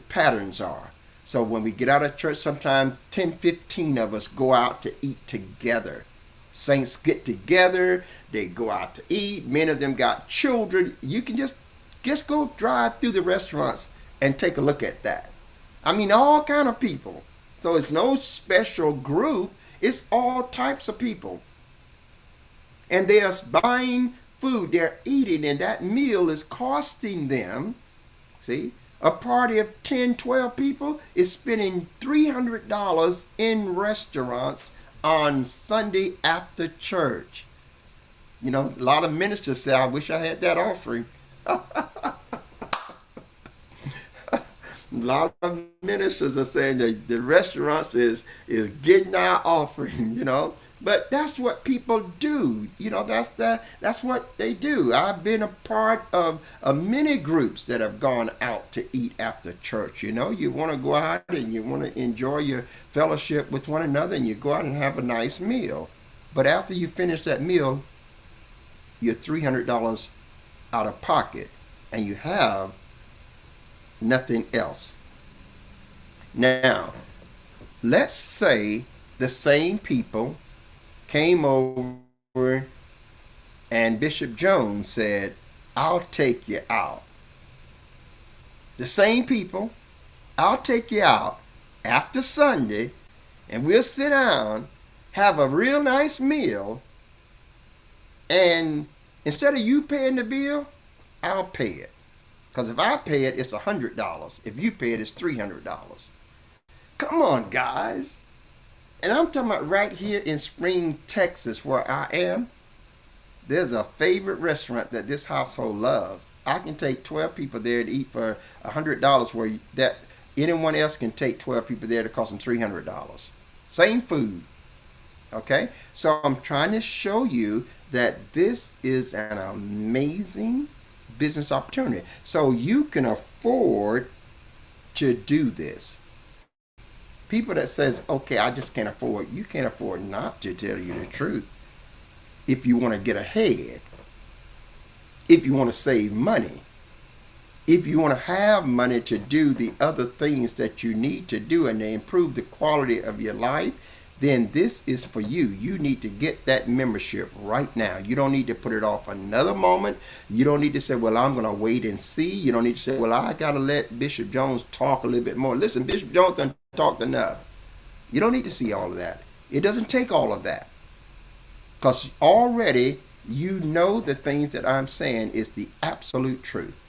S1: patterns are. So when we get out of church, sometimes 10, 15 of us go out to eat together. Saints get together, they go out to eat. Many of them got children. You can just go drive through the restaurants and take a look at that. I mean, all kind of people. So it's no special group. It's all types of people. And they're buying food, they're eating, and that meal is costing them, see, a party of 10, 12 people is spending $300 in restaurants on Sunday after church. You know, a lot of ministers say, I wish I had that offering. A lot of ministers are saying that the restaurants is getting our offering, But that's what people do. That's what they do. I've been a part of many groups that have gone out to eat after church. You want to go out and you want to enjoy your fellowship with one another, and you go out and have a nice meal. But after you finish that meal, you're $300 out of pocket, and you have nothing else. Now, let's say the same people came over and Bishop Jones said, I'll take you out. The same people, I'll take you out after Sunday, and we'll sit down, have a real nice meal, and instead of you paying the bill, I'll pay it. Because if I pay it, it's $100. If you pay it, it's $300. Come on, guys. And I'm talking about right here in Spring, Texas, where I am. There's a favorite restaurant that this household loves. I can take 12 people there to eat for $100, where that anyone else can take 12 people there to cost them $300. Same food. Okay? So I'm trying to show you that this is an amazing business opportunity. So you can afford to do this. People that says, okay, I just can't afford, you can't afford not to, tell you the truth. If you want to get ahead, if you want to save money, if you want to have money to do the other things that you need to do and to improve the quality of your life, then this is for you. You need to get that membership right now. You don't need to put it off another moment. You don't need to say, well, I'm going to wait and see. You don't need to say, well, I got to let Bishop Jones talk a little bit more. Listen, Bishop Jones done talked enough. You don't need to see all of that. It doesn't take all of that. Because already you know the things that I'm saying is the absolute truth.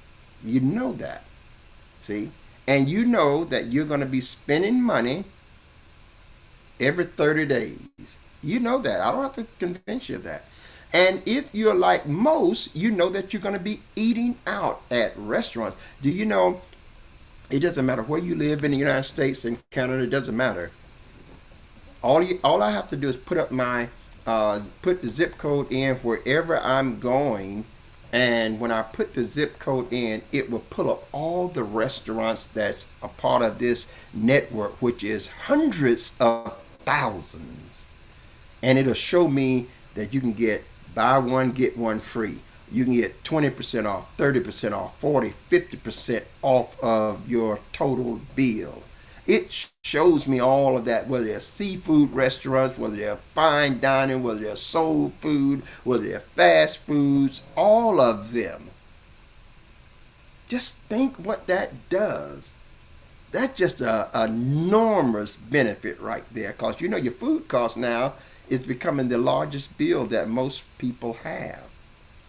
S1: You know that. See? And you know that you're going to be spending money every 30 days. You know that. I don't have to convince you of that. And if you're like most, you know that you're going to be eating out at restaurants. Do you know it doesn't matter where you live in the United States and Canada, it doesn't matter. All I have to do is put up my put the zip code in wherever I'm going, and when I put the zip code in, it will pull up all the restaurants that's a part of this network, which is hundreds of thousands. And it'll show me that you can get buy one, get one free. You can get 20% off, 30% off, 40, 50% off of your total bill. It shows me all of that, whether they're seafood restaurants, whether they're fine dining, whether they're soul food, whether they're fast foods, all of them. Just think what that does. That's just an enormous benefit right there, because your food cost now is becoming the largest bill that most people have.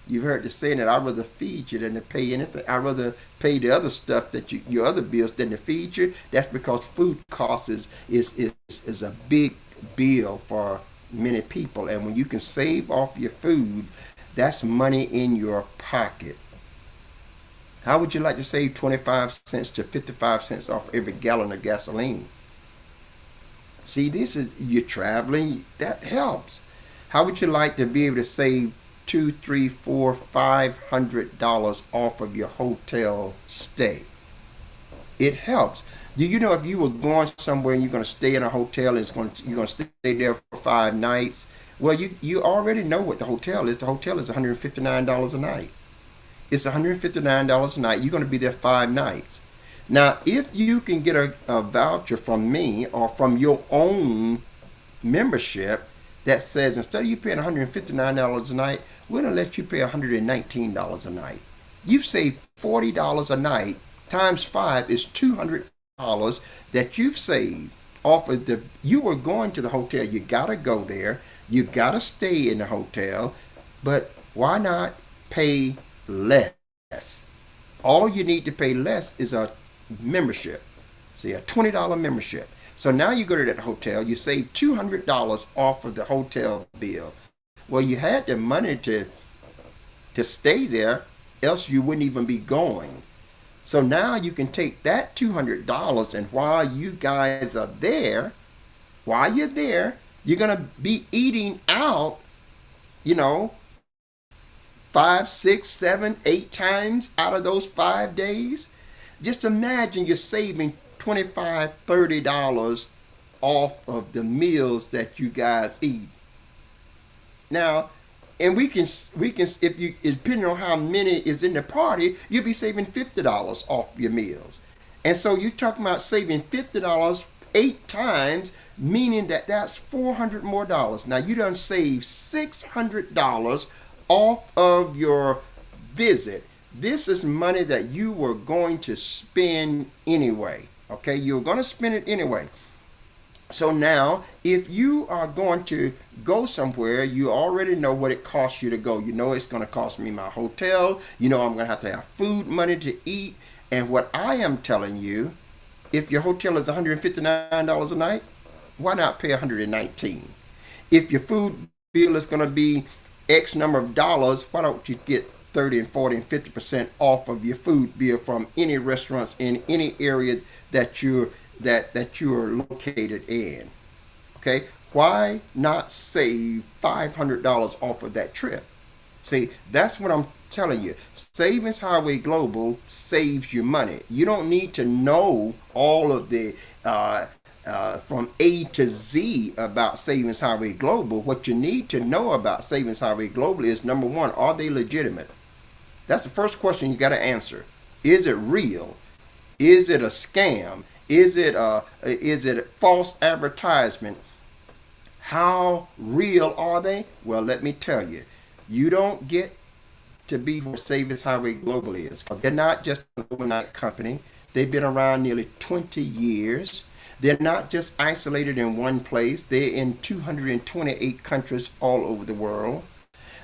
S1: You've heard the saying that I'd rather feed you than to pay anything. I'd rather pay the other stuff that your other bills than to feed you. That's because food costs is a big bill for many people. And when you can save off your food, that's money in your pocket. How would you like to save 25 cents to 55 cents off every gallon of gasoline? See, you're traveling, that helps. How would you like to be able to save $2, $3, $4, $500 off of your hotel stay? It helps. Do you know if you were going somewhere and you're going to stay in a hotel and you're going to stay there for 5 nights? Well, you already know what the hotel is. The hotel is $159 a night. It's $159 a night. You're going to be there 5 nights. Now, if you can get a voucher from me or from your own membership that says instead of you paying $159 a night, we're going to let you pay $119 a night. You've saved $40 a night. Times 5 is $200 that you've saved off of you were going to the hotel. You got to go there. You got to stay in the hotel. But why not pay less? All you need to pay less is a membership. See, a $20 membership. So now you go to that hotel, you save $200 off of the hotel bill. Well, you had the money to stay there, else you wouldn't even be going. So now you can take that $200, and while you guys are there, while you're there, you're going to be eating out, you know, 5, 6, 7, 8 times out of those 5 days. Just imagine you're saving $25, $30 off of the meals that you guys eat. Now, and we can if you depending on how many is in the party, you'll be saving $50 off your meals. And so you're talking about saving $50 8 times, meaning that that's $400 more dollars. Now you done save $600 off of your visit. This is money that you were going to spend anyway. Okay, you're going to spend it anyway. So now, if you are going to go somewhere, you already know what it costs you to go. You know it's going to cost me my hotel. You know I'm going to have food money to eat. And what I am telling you, if your hotel is $159 a night, why not pay $119? If your food bill is going to be X number of dollars, why don't you get 30 and 40 and 50% off of your food bill from any restaurants in any area that you're located in? Okay, why not save $500 off of that trip? See, that's what I'm telling you. Savings Highway Global saves you money. You don't need to know all of the from A to Z about Savings Highway Global. What you need to know about Savings Highway Global is, number one, are they legitimate? That's the first question you got to answer. Is it real? Is it a scam? Is it false advertisement? How real are they? Well, let me tell you, you don't get to be where Savings Highway Global is. They're not just an overnight company. They've been around nearly 20 years. They're not just isolated in one place. They're in 228 countries all over the world.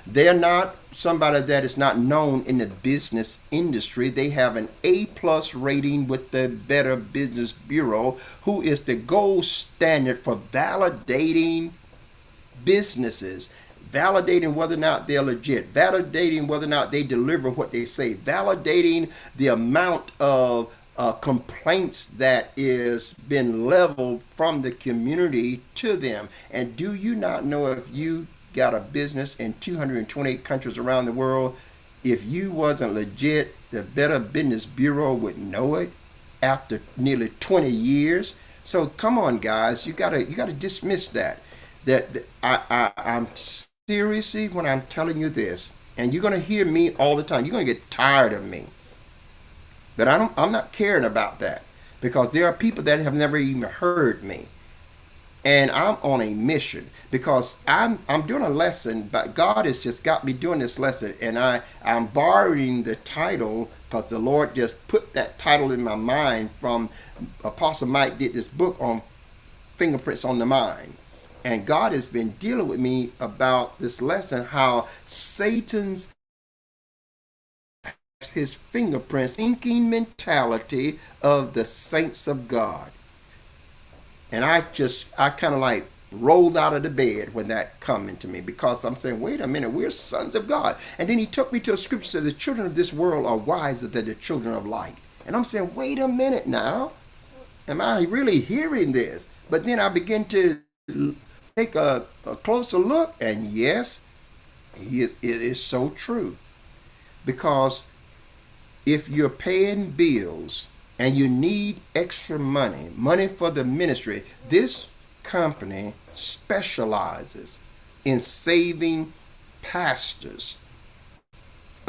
S1: They're not somebody that is not known in the business industry. They have an A+ rating with the Better Business Bureau, who is the gold standard for validating businesses, validating whether or not they're legit, validating whether or not they deliver what they say, validating the amount of complaints that is been leveled from the community to them. And do you not know, if you got a business in 228 countries around the world, if you wasn't legit, the Better Business Bureau would know it after nearly 20 years. So come on, guys, you gotta dismiss that. I'm seriously when I'm telling you this, and you're gonna hear me all the time. You're gonna get tired of me, but I'm not caring about that, because there are people that have never even heard me. And I'm on a mission, because I'm doing a lesson, but God has just got me doing this lesson, and I'm borrowing the title because the Lord just put that title in my mind from Apostle Mike did this book on fingerprints on the mind. And God has been dealing with me about this lesson, how Satan's his fingerprints, inking mentality of the saints of God. And I kind of like rolled out of the bed when that coming to me, because I'm saying, wait a minute, we're sons of God. And then he took me to a scripture that the children of this world are wiser than the children of light. And I'm saying, wait a minute now, am I really hearing this? But then I begin to take a closer look, and yes, it is so true. Because if you're paying bills and you need extra money for the ministry, this company specializes in saving pastors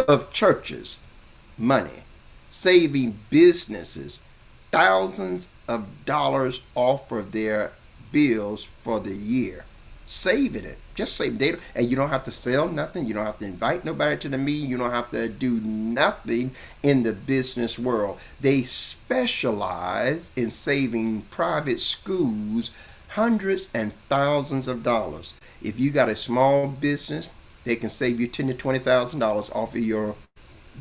S1: of churches money, saving businesses thousands of dollars off of their bills for the year. Saving it. Just save data. And you don't have to sell nothing. You don't have to invite nobody to the meeting. You don't have to do nothing in the business world. They specialize in saving private schools hundreds and thousands of dollars. If you got a small business, they can save you $10,000 to $20,000 off of your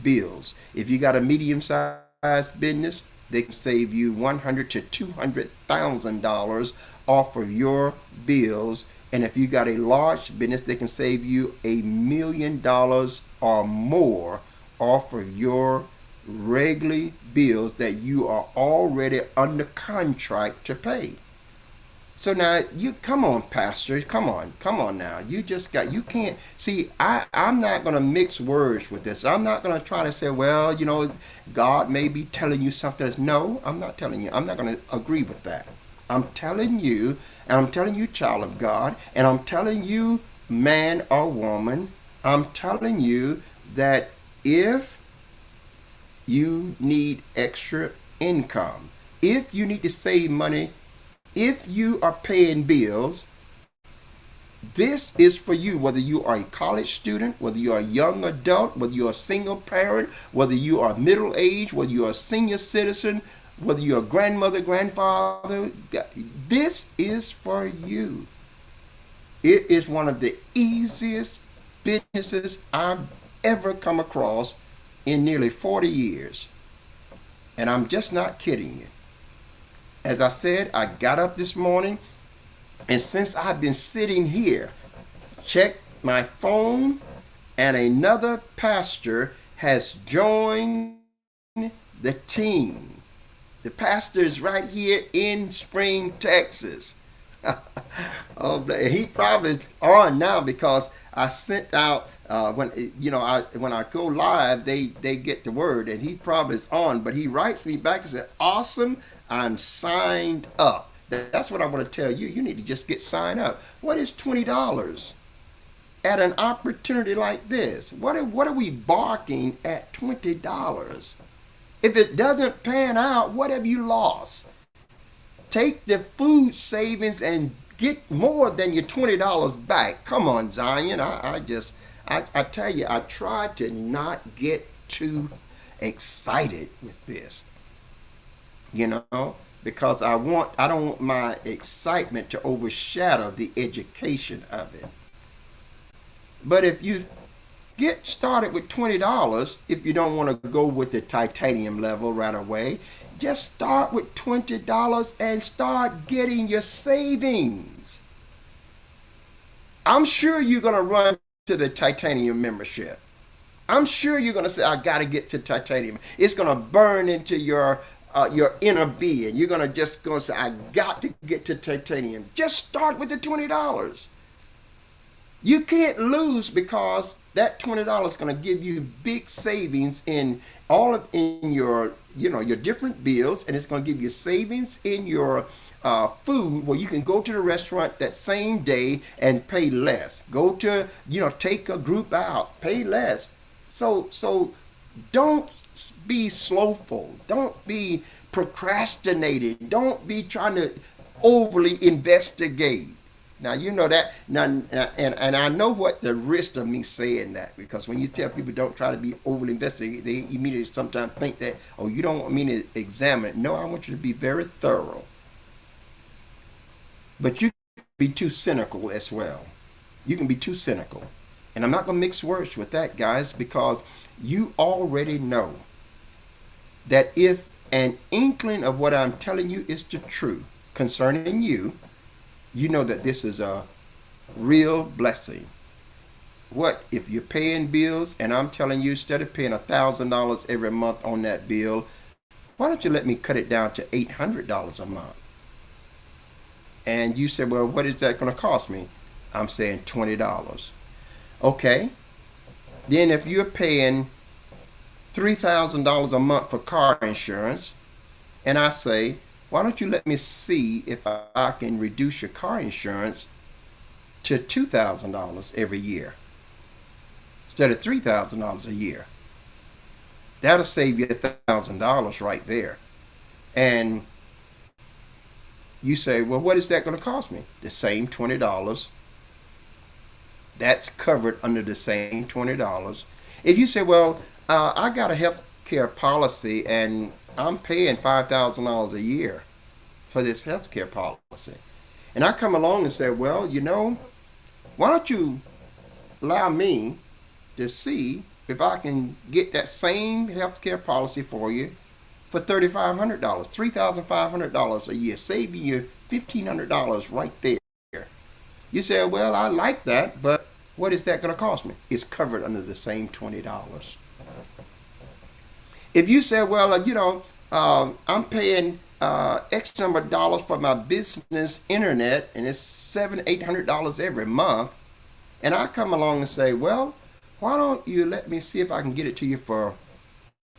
S1: bills. If you got a medium-sized business, they can save you $100,000 to $200,000 off of your bills. And if you got a large business, they can save you $1 million or more off of your regularly bills that you are already under contract to pay. So now you come on, Pastor, come on now. You can't see. I'm not gonna mix words with this. I'm not gonna try to say, well, God may be telling you something. No, I'm not telling you. I'm not gonna agree with that. I'm telling you, and I'm telling you, child of God, and I'm telling you, man or woman, I'm telling you that if you need extra income, if you need to save money, if you are paying bills, this is for you, whether you are a college student, whether you are a young adult, whether you're a single parent, whether you are middle aged, whether you are a senior citizen, whether you're a grandmother, grandfather. This is for you. It is one of the easiest businesses I've ever come across in nearly 40 years. And I'm just not kidding you. As I said, I got up this morning, and since I've been sitting here, checked my phone, and another pastor has joined the team. The pastor is right here in Spring, Texas. Oh, he probably is on now because I sent out when I go live, they get the word, and he probably is on. But he writes me back and said, "Awesome, I'm signed up." That's what I want to tell you. You need to just get signed up. What is $20 at an opportunity like this? What are we barking at $20? If it doesn't pan out, what have you lost? Take the food savings and get more than your $20 back. Come on, Zion. I tell you, I try to not get too excited with this, because I don't want my excitement to overshadow the education of it. But if you get started with $20, if you don't want to go with the titanium level right away, just start with $20 and start getting your savings. I'm sure you're going to run to the titanium membership. I'm sure you're going to say, I got to get to titanium. It's going to burn into your inner being. You're going to say, I got to get to titanium. Just start with the $20. You can't lose, because that $20 is going to give you big savings in your different bills, and it's going to give you savings in your food, where you can go to the restaurant that same day and pay less. Go to take a group out, pay less. So don't be slowful. Don't be procrastinating. Don't be trying to overly investigate. Now you know that now, and I know what the risk of me saying that, because when you tell people don't try to be overly investigated, they immediately sometimes think that, oh, you don't want me to examine it. No, I want you to be very thorough. But you can be too cynical as well. You can be too cynical. And I'm not going to mix words with that, guys, because you already know that if an inkling of what I'm telling you is the truth concerning you, you know that this is a real blessing. What if you're paying bills, and I'm telling you, instead of paying $1,000 every month on that bill, why don't you let me cut it down to $800 a month? And you say, well, what is that going to cost me? I'm saying $20. Okay. Then if you're paying $3,000 a month for car insurance, and I say, why don't you let me see if I can reduce your car insurance to $2,000 every year instead of $3,000 a year? That'll save you $1,000 right there. And you say, well, what is that going to cost me? The same $20. That's covered under the same $20. If you say, well, I got a health care policy and I'm paying $5,000 a year for this health care policy, and I come along and say, well, why don't you allow me to see if I can get that same health care policy for you for $3,500, $3,500 a year, saving you $1,500 right there. You say, well, I like that, but what is that going to cost me? It's covered under the same $20. If you say, well, I'm paying X number of dollars for my business internet, and it's $700-800 every month, and I come along and say, well, why don't you let me see if I can get it to you for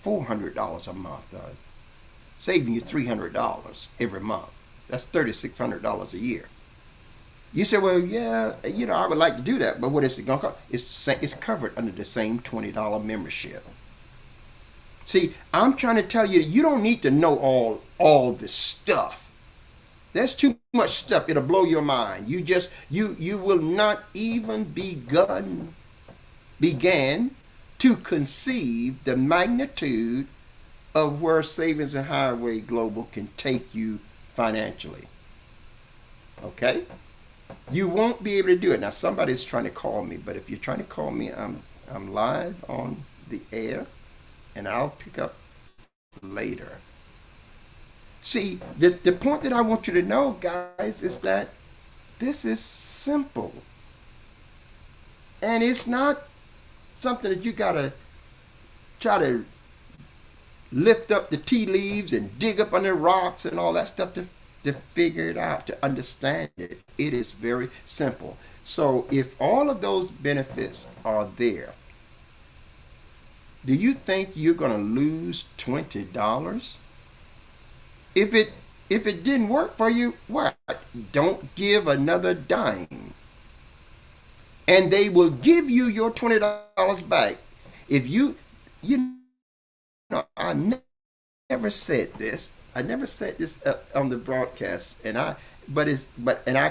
S1: $400 a month, saving you $300 every month. That's $3,600 a year. You say, well, yeah, I would like to do that, but what is it going to cost? It's covered under the same $20 membership. See, I'm trying to tell you, you don't need to know all this stuff. There's too much stuff. It'll blow your mind. You will not even began to conceive the magnitude of where Savings and Highway Global can take you financially. Okay? You won't be able to do it. Now somebody's trying to call me, but if you're trying to call me, I'm live on the air and I'll pick up later. See, the point that I want you to know, guys, is that this is simple. And it's not something that you gotta try to lift up the tea leaves and dig up under rocks and all that stuff to figure it out, to understand it. It is very simple. So if all of those benefits are there, do you think you're going to lose $20? If it didn't work for you, what? Don't give another dime. And they will give you your $20 back. If you know, never said this. I never said this on the broadcast, and I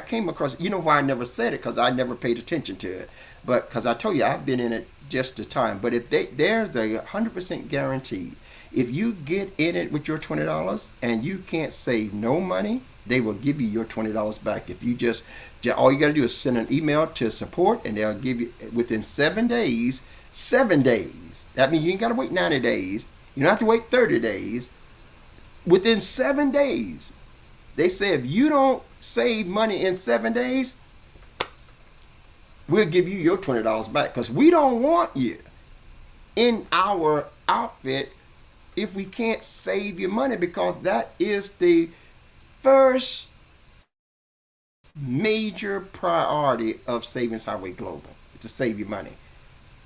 S1: came across. You know why I never said it? Because I never paid attention to it. But because I told you I've been in it just a time. But if there's a 100% guarantee, if you get in it with your $20 and you can't save no money, they will give you your $20 back. If you just all you got to do is send an email to support, and they'll give you within 7 days. 7 days. That means you ain't got to wait 90 days. You don't have to wait 30 days. Within 7 days, they say if you don't save money in 7 days, we'll give you your $20 back, because we don't want you in our outfit if we can't save you money, because that is the first major priority of Savings Highway Global. It's to save you money.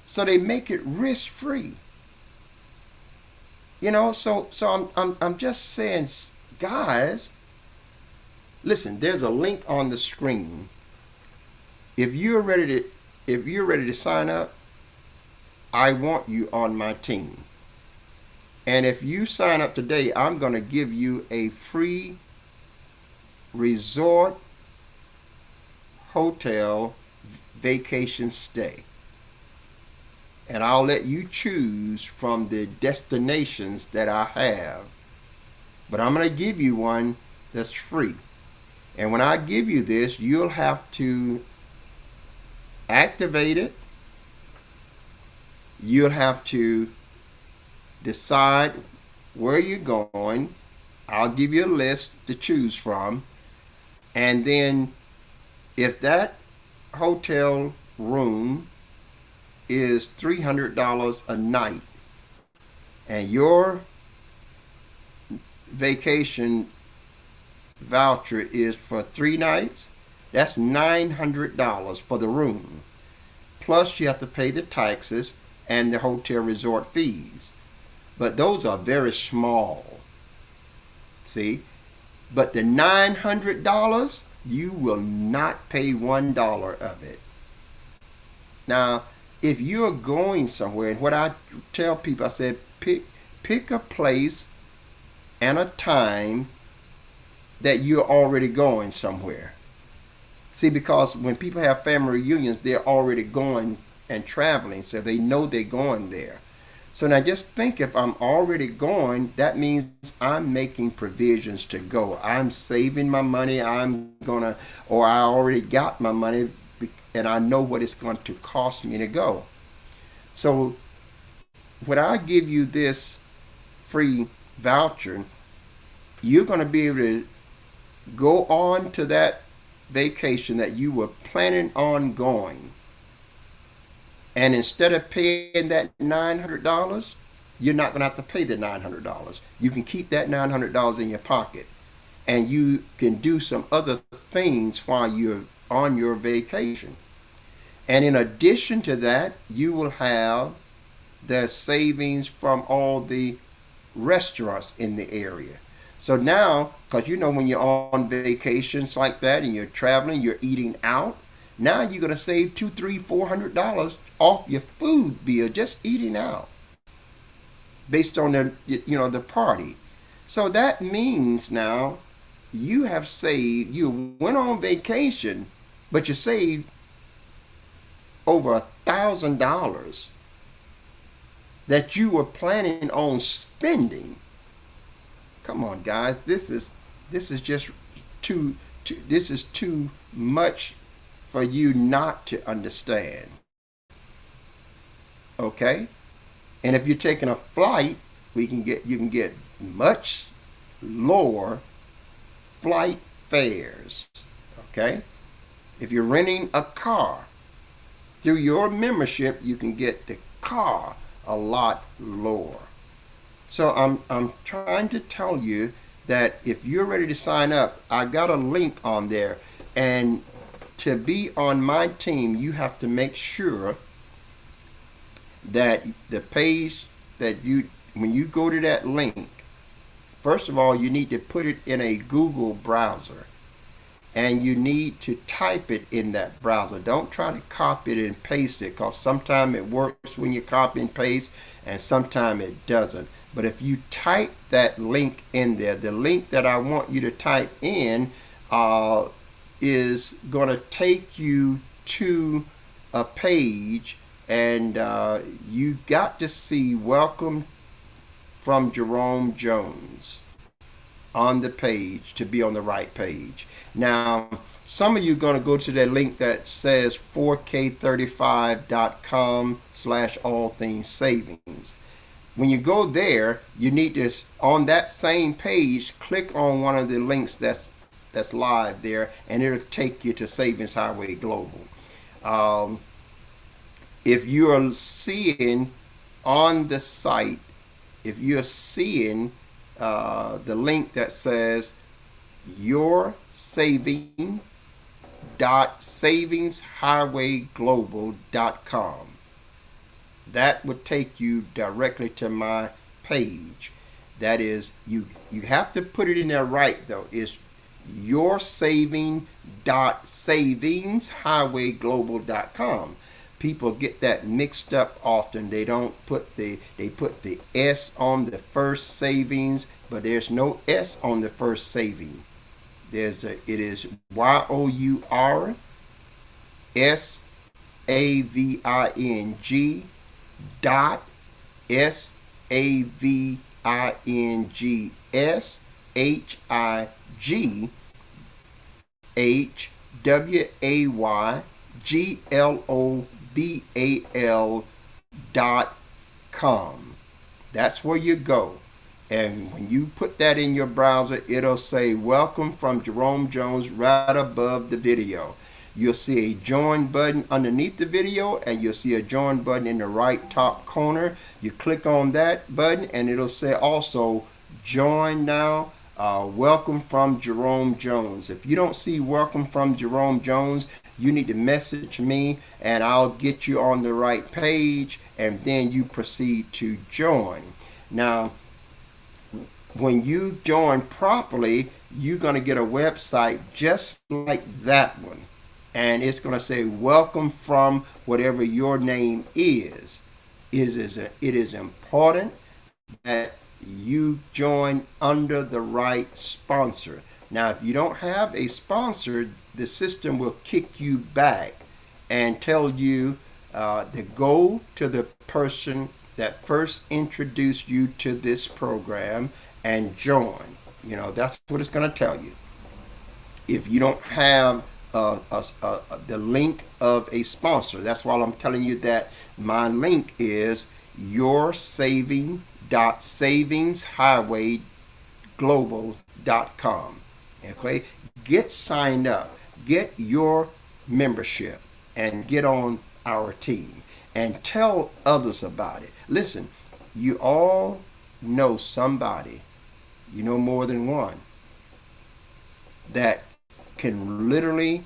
S1: So they make it risk free. So I'm just saying, guys, listen, there's a link on the screen. If you're ready to sign up, I want you on my team. And if you sign up today, I'm going to give you a free resort hotel vacation stay. And I'll let you choose from the destinations that I have. But I'm going to give you one that's free. And when I give you this, you'll have to activate it. You'll have to decide where you're going. I'll give you a list to choose from. And then if that hotel room is $300 a night, and your vacation voucher is for 3 nights, that's $900 for the room. Plus you have to pay the taxes and the hotel resort fees. But those are very small. See? But the $900, you will not pay $1 of it. Now, if you're going somewhere, and what I tell people, I said, pick a place and a time that you're already going somewhere. See, because when people have family reunions, they're already going and traveling, so they know they're going there. So now just think, if I'm already going, that means I'm making provisions to go. I'm saving my money. or I already got my money, and I know what it's going to cost me to go. So when I give you this free voucher, you're going to be able to go on to that vacation that you were planning on going. And instead of paying that $900, you're not going to have to pay the $900. You can keep that $900 in your pocket, and you can do some other things while you're on your vacation. And in addition to that, you will have the savings from all the restaurants in the area. So now, because when you're on vacations like that and you're traveling, you're eating out. Now you're gonna save two, three, $400 off your food bill just eating out, based on the party. So that means now you have saved. You went on vacation, but you saved over $1,000 that you were planning on spending. Come on, guys, this is just this is too much for you not to understand. Okay, and if you're taking a flight, you can get much lower flight fares. Okay, if you're renting a car through your membership, you can get the car a lot lower. So I'm trying to tell you that if you're ready to sign up, I got a link on there. And to be on my team, you have to make sure that the page when you go to that link, first of all, you need to put it in a Google browser. And you need to type it in that browser. Don't try to copy it and paste it, because sometimes it works when you copy and paste and sometimes it doesn't. But if you type that link in there, the link that I want you to type in is going to take you to a page, and you got to see Welcome from Jerome Jones on the page to be on the right page. Now, some of you are going to go to that link that says 4k35.com/all things savings. When you go there, you need to, on that same page, click on one of the links that's live there, and it'll take you to Savings Highway Global. If you are seeing on the site, if you're seeing the link that says your saving.savingshighwayglobal.com, that would take you directly to my page. That is, you have to put it in there right, though. It's your saving.savingshighwayglobal.com. People get that mixed up often. They put the S on the first savings, but there's no S on the first saving. It is YOURSAVING dot SAVINGGHWAYGLOBAL.com. That's where you go. And when you put that in your browser, it'll say Welcome from Jerome Jones right above the video. You'll see a join button underneath the video, and you'll see a join button in the right top corner. You click on that button, and it'll say also join now. Welcome from Jerome Jones. If you don't see Welcome from Jerome Jones, you need to message me, and I'll get you on the right page, and then you proceed to join. Now, when you join properly, you're going to get a website just like that one. And it's going to say welcome from whatever your name is. It is important that you join under the right sponsor. Now, if you don't have a sponsor, the system will kick you back and tell you to go to the person that first introduced you to this program and join. That's what it's going to tell you. If you don't have the link of a sponsor, that's why I'm telling you that my link is yoursaving.savingshighwayglobal.com. Okay, get signed up, get your membership, and get on our team, and tell others about it. Listen, you all know somebody, you know more than one, that can literally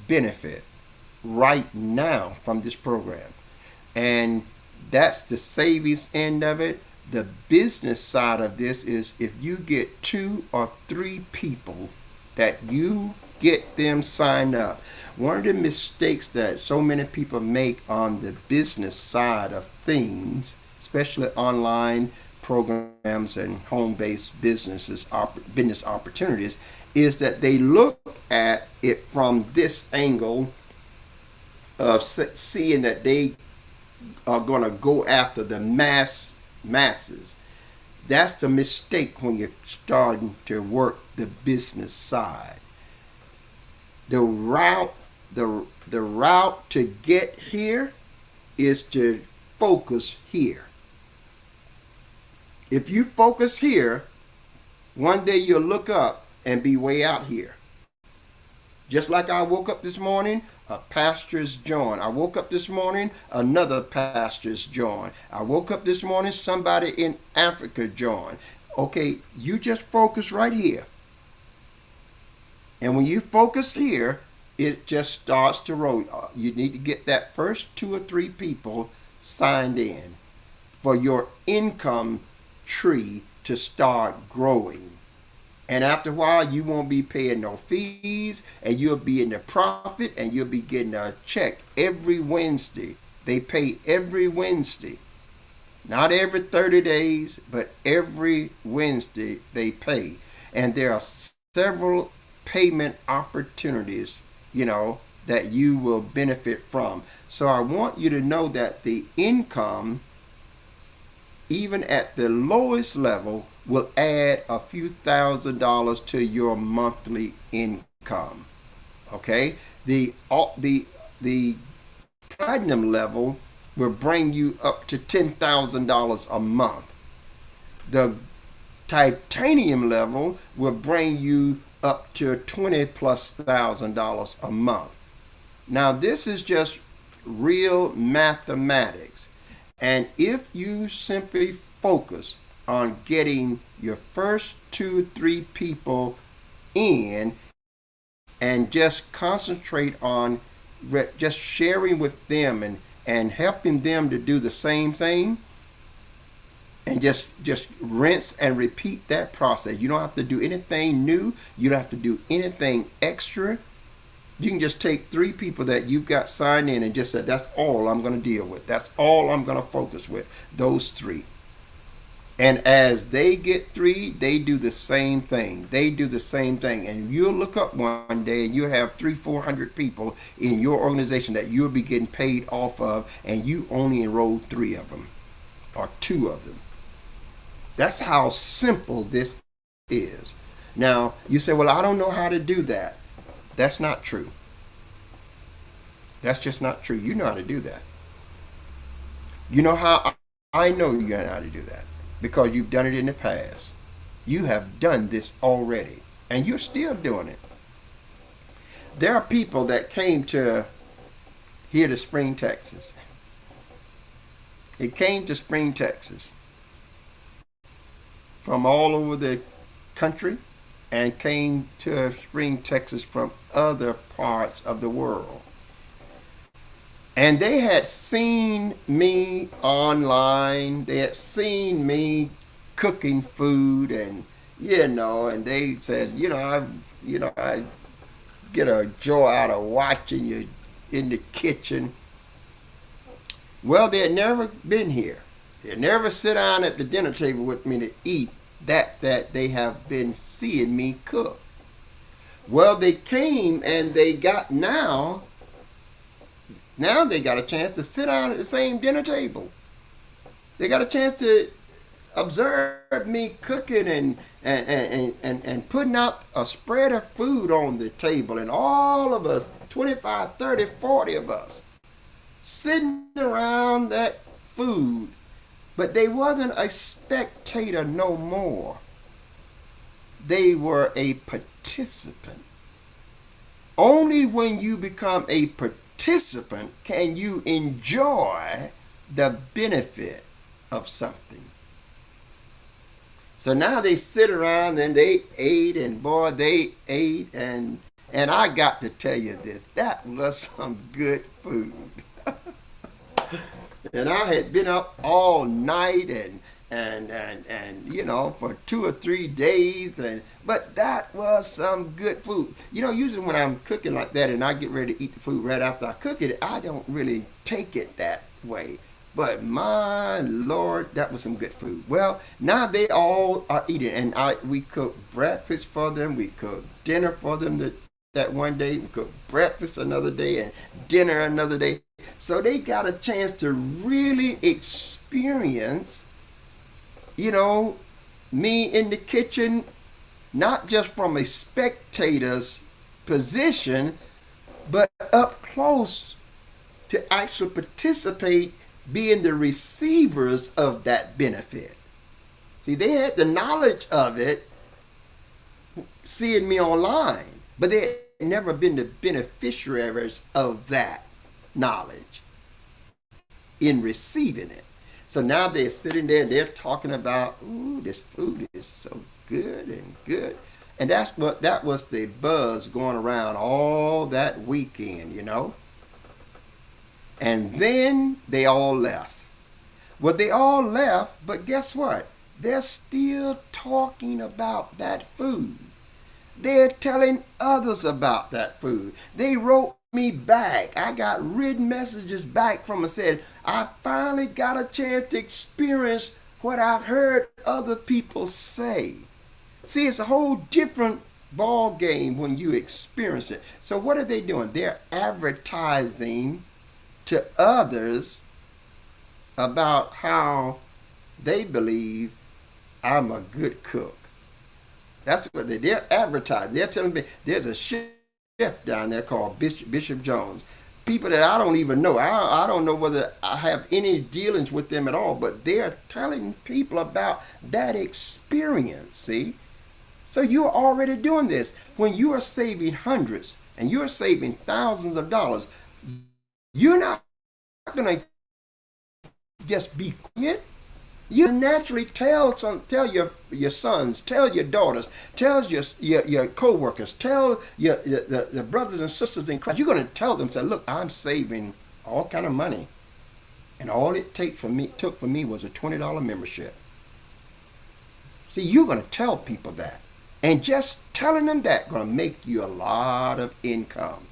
S1: benefit right now from this program. And that's the savings end of it. The business side of this is if you get 2 or 3 people that you get them signed up. One of the mistakes that so many people make on the business side of things, especially online programs and home-based business opportunities, is that they look at it from this angle of seeing that they are going to go after the masses. That's the mistake when you're starting to work the business side. The route the route to get here is to focus here. If you focus here, one day you'll look up and be way out here. Just like I woke up this morning, a pastor's joined. I woke up this morning, another pastor's joined. I woke up this morning, somebody in Africa joined. Okay, you just focus right here. And when you focus here, it just starts to roll. You need to get that first 2 or 3 people signed in for your income tree to start growing. And after a while, you won't be paying no fees, and you'll be in the profit, and you'll be getting a check every Wednesday. They pay every Wednesday. Not every 30 days, but every Wednesday they pay. And there are several payment opportunities, that you will benefit from. So I want you to know that the income, even at the lowest level, will add a few $1,000s to your monthly income. Okay? The platinum level will bring you up to $10,000 a month. The titanium level will bring you up to $20,000+ a month. Now this is just real mathematics. And if you simply focus on getting your first 2 or 3 people in and just concentrate on just sharing with them and helping them to do the same thing, and just rinse and repeat that process. You don't have to do anything new. You don't have to do anything extra. You can just take 3 people that you've got signed in and just say, that's all I'm going to deal with. That's all I'm going to focus with, those 3. And as they get 3, they do the same thing. They do the same thing. And you'll look up one day and you'll have 300-400 people in your organization that you'll be getting paid off of, and you only enrolled 3 of them or 2 of them. That's how simple this is. Now, you say, well, I don't know how to do that. That's not true. That's just not true. You know how to do that. You know how I know you know how to do that? Because you've done it in the past. You have done this already, and you're still doing it. There are people that came to here to Spring, Texas. It came to Spring, Texas from all over the country, and came to Spring, Texas from other parts of the world. And they had seen me online. They had seen me cooking food, and and they said, I get a joy out of watching you in the kitchen. Well, they had never been here. They had never sit down at the dinner table with me to eat that they have been seeing me cook. Well, they came and they got now they got a chance to sit down at the same dinner table. They got a chance to observe me cooking and putting out a spread of food on the table, and all of us, 25, 30, 40 of us, sitting around that food. But they wasn't a spectator no more. They were a participant. Only when you become a participant can you enjoy the benefit of something. So now they sit around and they ate, and boy, they ate, and I got to tell you this, that was some good food. And I had been up all night and for 2 or 3 days, and but that was some good food. Usually when I'm cooking like that and I get ready to eat the food right after I cook it, I don't really take it that way. But my Lord, that was some good food. Well, now they all are eating, and we cooked breakfast for them, we cooked dinner for them that one day, we cooked breakfast another day, and dinner another day. So they got a chance to really experience, you know, me in the kitchen, not just from a spectator's position, but up close to actually participate, being the receivers of that benefit. See, they had the knowledge of it, seeing me online, but they had never been the beneficiaries of that knowledge in receiving it. So now they're sitting there and they're talking about, ooh, this food is so good and good. And that was the buzz going around all that weekend. And then they all left. Well, they all left, but guess what? They're still talking about that food. They're telling others about that food. They wrote me back. I got written messages back from them, said, I finally got a chance to experience what I've heard other people say. See, it's a whole different ball game when you experience it. So what are they doing? They're advertising to others about how they believe I'm a good cook. That's what they're advertising. They're telling me there's a chef down there called Bishop Jones. People that I don't even know. I don't know whether I have any dealings with them at all, but they're telling people about that experience, see? So you're already doing this. When you are saving hundreds and you're saving thousands of dollars, you're not going to just be quiet. You naturally tell your sons, tell your daughters, tell your co-workers, tell the brothers and sisters in Christ. You're going to tell them, say, look, I'm saving all kind of money, and all it took for me was a $20 membership. See, you're going to tell people that, and just telling them that going to make you a lot of income.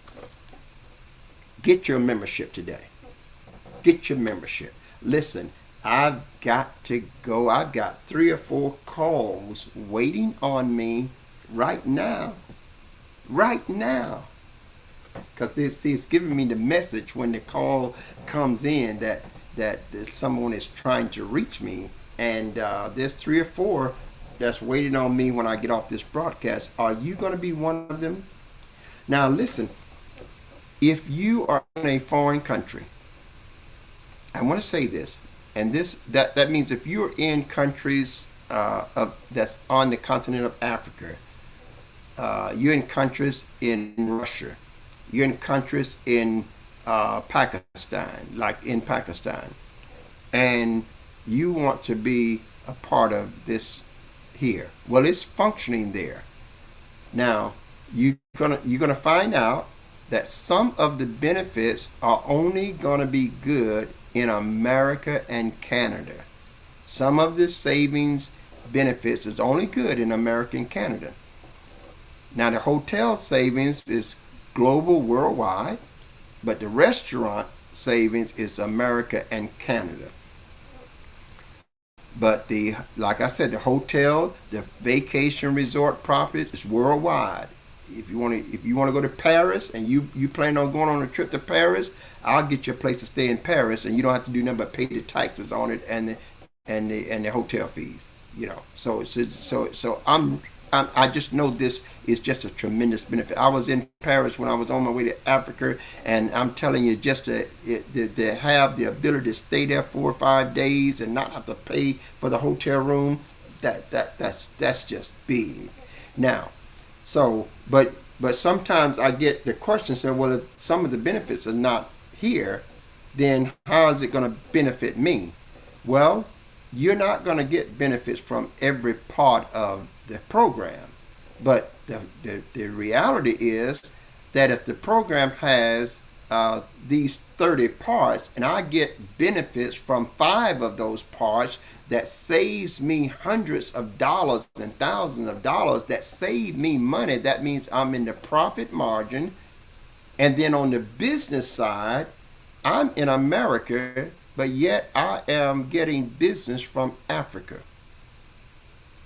S1: Get your membership today. Get your membership. Listen, I've got to go. I've got 3 or 4 calls waiting on me right now. Right now. Because it's giving me the message when the call comes in that someone is trying to reach me. And there's 3 or 4 that's waiting on me when I get off this broadcast. Are you going to be one of them? Now listen, if you are in a foreign country, I want to say this, and that means if you're in countries that's on the continent of Africa, you're in countries in Russia, you're in countries in Pakistan, like in Pakistan, and you want to be a part of this here. Well, it's functioning there. Now, you're gonna find out that some of the benefits are only gonna be good in America and Canada. Some of the savings benefits is only good in America and Canada. Now the hotel savings is global, worldwide, but the restaurant savings is America and Canada. But like I said, the hotel, the vacation resort property is worldwide. If you want to go to Paris and you plan on going on a trip to Paris, I'll get you a place to stay in Paris, and you don't have to do nothing but pay the taxes on it and the hotel fees. So I just know this is just a tremendous benefit. I was in Paris when I was on my way to Africa, and I'm telling you, just to have the ability to stay there 4 or 5 days and not have to pay for the hotel room, that's just big. Now, but sometimes I get the question saying, well, if some of the benefits are not here, then how is it going to benefit me? Well, you're not going to get benefits from every part of the program. But the reality is that if the program has these 30 parts and I get benefits from 5 of those parts, that saves me hundreds of dollars and thousands of dollars, that save me money, that means I'm in the profit margin. And then on the business side, I'm in America, but yet I am getting business from Africa.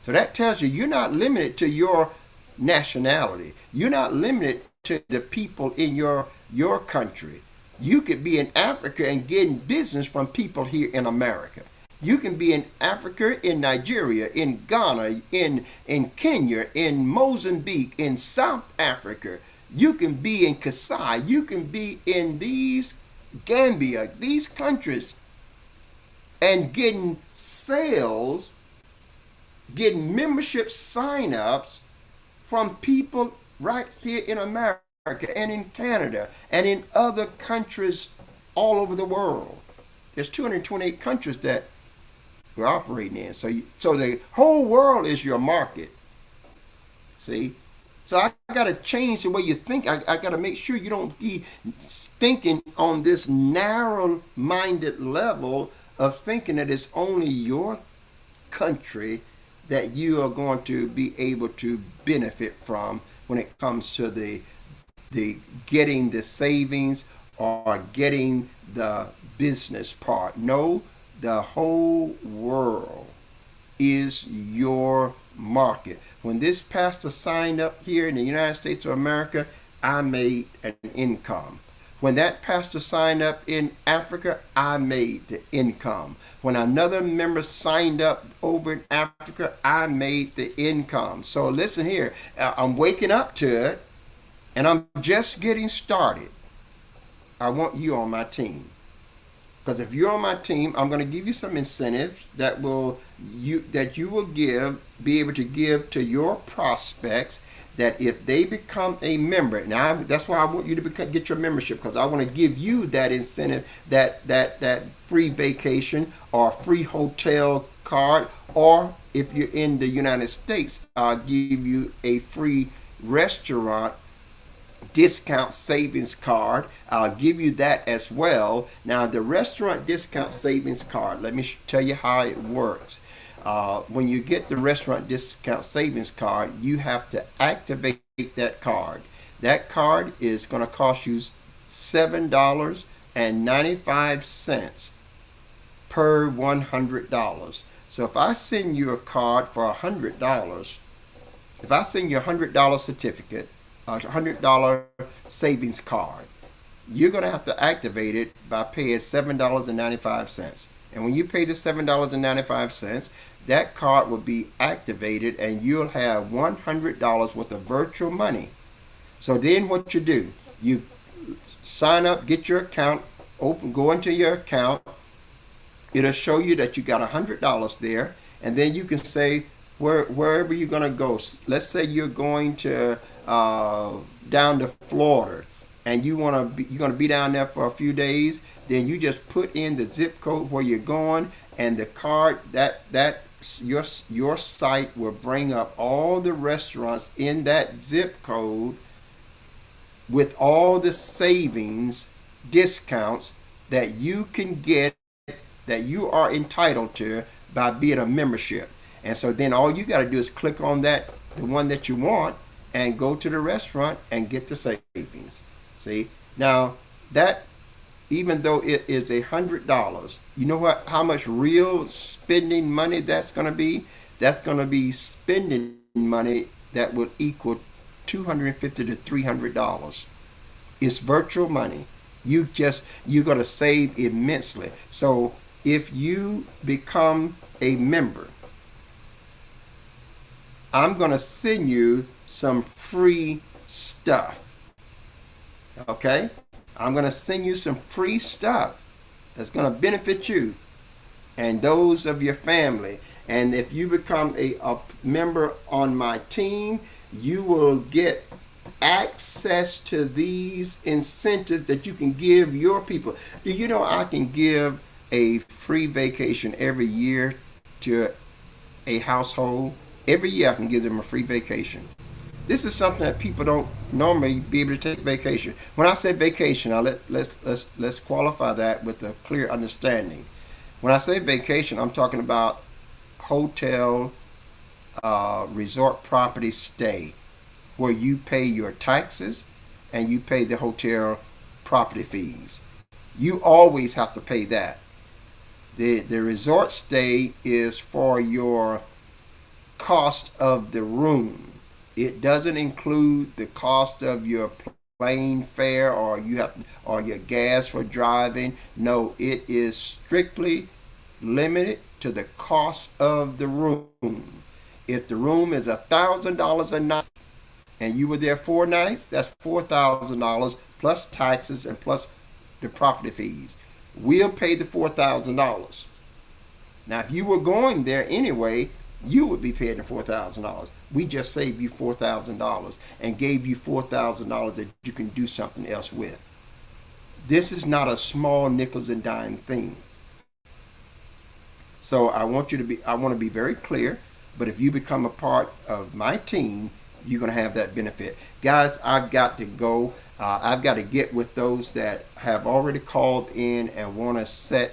S1: So that tells you you're not limited to your nationality. You're not limited to the people in your country. You could be in Africa and getting business from people here in America. You can be in Africa, in Nigeria, in Ghana, in Kenya, in Mozambique, in South Africa. You can be in Kasai. You can be in these Gambia, these countries, and getting sales, getting membership sign-ups from people right here in America and in Canada and in other countries all over the world. There's 228 countries that we're operating in. So the whole world is your market. See? So I got to change the way you think. I got to make sure you don't be thinking on this narrow-minded level of thinking that it's only your country that you are going to be able to benefit from when it comes to the getting the savings or getting the business part. No, the whole world is your market. When this pastor signed up here in the United States of America, I made an income. When that pastor signed up in Africa, I made the income. When another member signed up over in Africa, I made the income. So listen here, I'm waking up to it and I'm just getting started. I want you on my team. Because if you're on my team, I'm going to give you some incentives that you will be able to give to your prospects, that if they become a member. Now that's why I want you to get your membership, because I want to give you that incentive, that free vacation or free hotel card, or if you're in the United States, I'll give you a free restaurant discount savings card. I'll give you that as well. Now the restaurant discount savings card, let me tell you how it works. When you get the restaurant discount savings card, you have to activate that card. That card is going to cost you $7.95 per $100. So if I send you a card for $100, if I send you a $100 certificate, a $100 savings card, you're going to have to activate it by paying $7.95. And when you pay the $7.95, that card will be activated and you'll have $100 worth of virtual money. So then what you do, you sign up, get your account open, go into your account. It'll show you that you got $100 there, and then you can say wherever you're going to go. Let's say you're going to down to Florida, and you're going to be down there for a few days. Then you just put in the zip code where you're going, and the card your site will bring up all the restaurants in that zip code with all the savings discounts that you can get, that you are entitled to by being a membership. And so then all you got to do is click on the one that you want, and go to the restaurant and get the savings. See, now that, even though it is $100, you know how much real spending money that's going to be? That's going to be spending money that will equal $250 to $300. It's virtual money. You're going to save immensely. So if you become a member, I'm going to send you some free stuff. Okay? I'm going to send you some free stuff that's going to benefit you and those of your family. And if you become a member on my team, you will get access to these incentives that you can give your people. Do you know I can give a free vacation every year to a household, every year I can give them a free vacation. This is something that people don't normally be able to take vacation. When I say vacation, let's qualify that with a clear understanding. When I say vacation, I'm talking about hotel, resort property stay, where you pay your taxes and you pay the hotel property fees. You always have to pay that. The resort stay is for your cost of the room. It doesn't include the cost of your plane fare or your gas for driving. No, it is strictly limited to the cost of the room. If the room is $1,000 a night and you were there 4 nights, that's $4,000 plus taxes and plus the property fees. We'll pay the $4,000. Now, if you were going there anyway, you would be paying the $4,000. We just saved you $4,000 and gave you $4,000 that you can do something else with. This is not a small nickels and dime thing. So I want to be very clear. But if you become a part of my team, you're going to have that benefit. Guys, I've got to go. I've got to get with those that have already called in and want to spend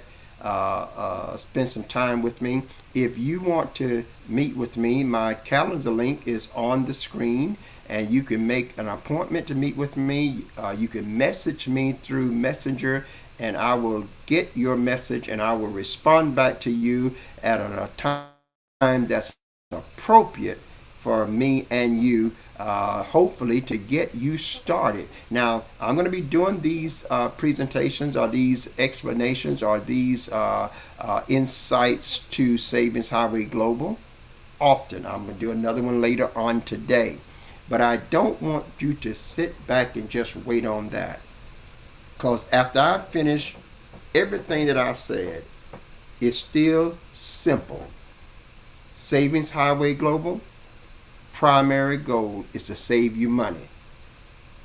S1: some time with me. If you want to meet with me, my calendar link is on the screen, and you can make an appointment to meet with me. You can message me through Messenger, and I will get your message and I will respond back to you at a time that's appropriate for me and you, hopefully to get you started. Now, I'm going to be doing these presentations or these explanations or these insights to Savings Highway Global often. I'm going to do another one later on today. But I don't want you to sit back and just wait on that. Because after I finish everything that I've said, it's still simple. Savings Highway Global primary goal is to save you money.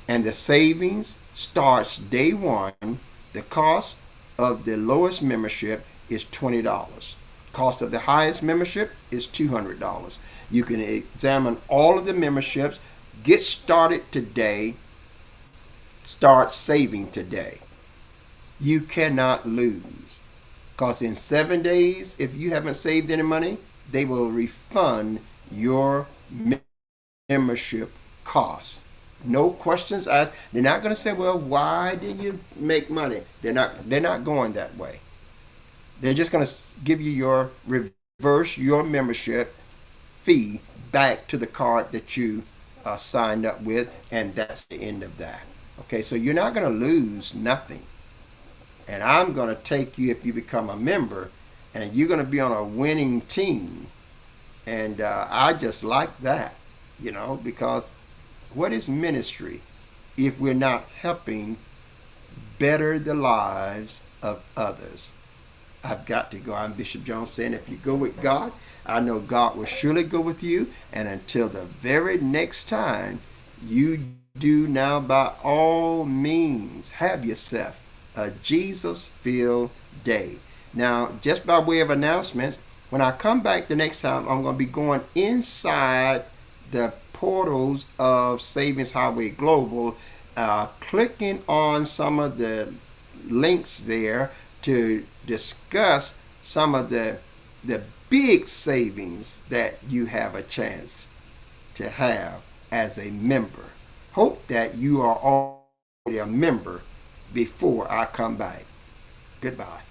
S1: And the savings starts day one. The cost of the lowest membership is $20. Cost of the highest membership is $200. You can examine all of the memberships. Get started today. Start saving today. You cannot lose. Because in 7 days, if you haven't saved any money, they will refund your membership costs. No questions asked. They're not going to say, well, why didn't you make money? They're not going that way. They're just going to give you reverse your membership fee back to the card that you signed up with, and that's the end of that. Okay, so you're not going to lose nothing. And I'm going to take you, if you become a member, and you're going to be on a winning team. And I just like that, because what is ministry if we're not helping better the lives of others? I've got to go. I'm Bishop Jones saying, if you go with God, I know God will surely go with you. And until the very next time, you do now by all means have yourself a Jesus-filled day. Now, just by way of announcements, when I come back the next time, I'm going to be going inside the portals of Savings Highway Global, clicking on some of the links there to discuss some of the big savings that you have a chance to have as a member. Hope that you are already a member before I come back. Goodbye.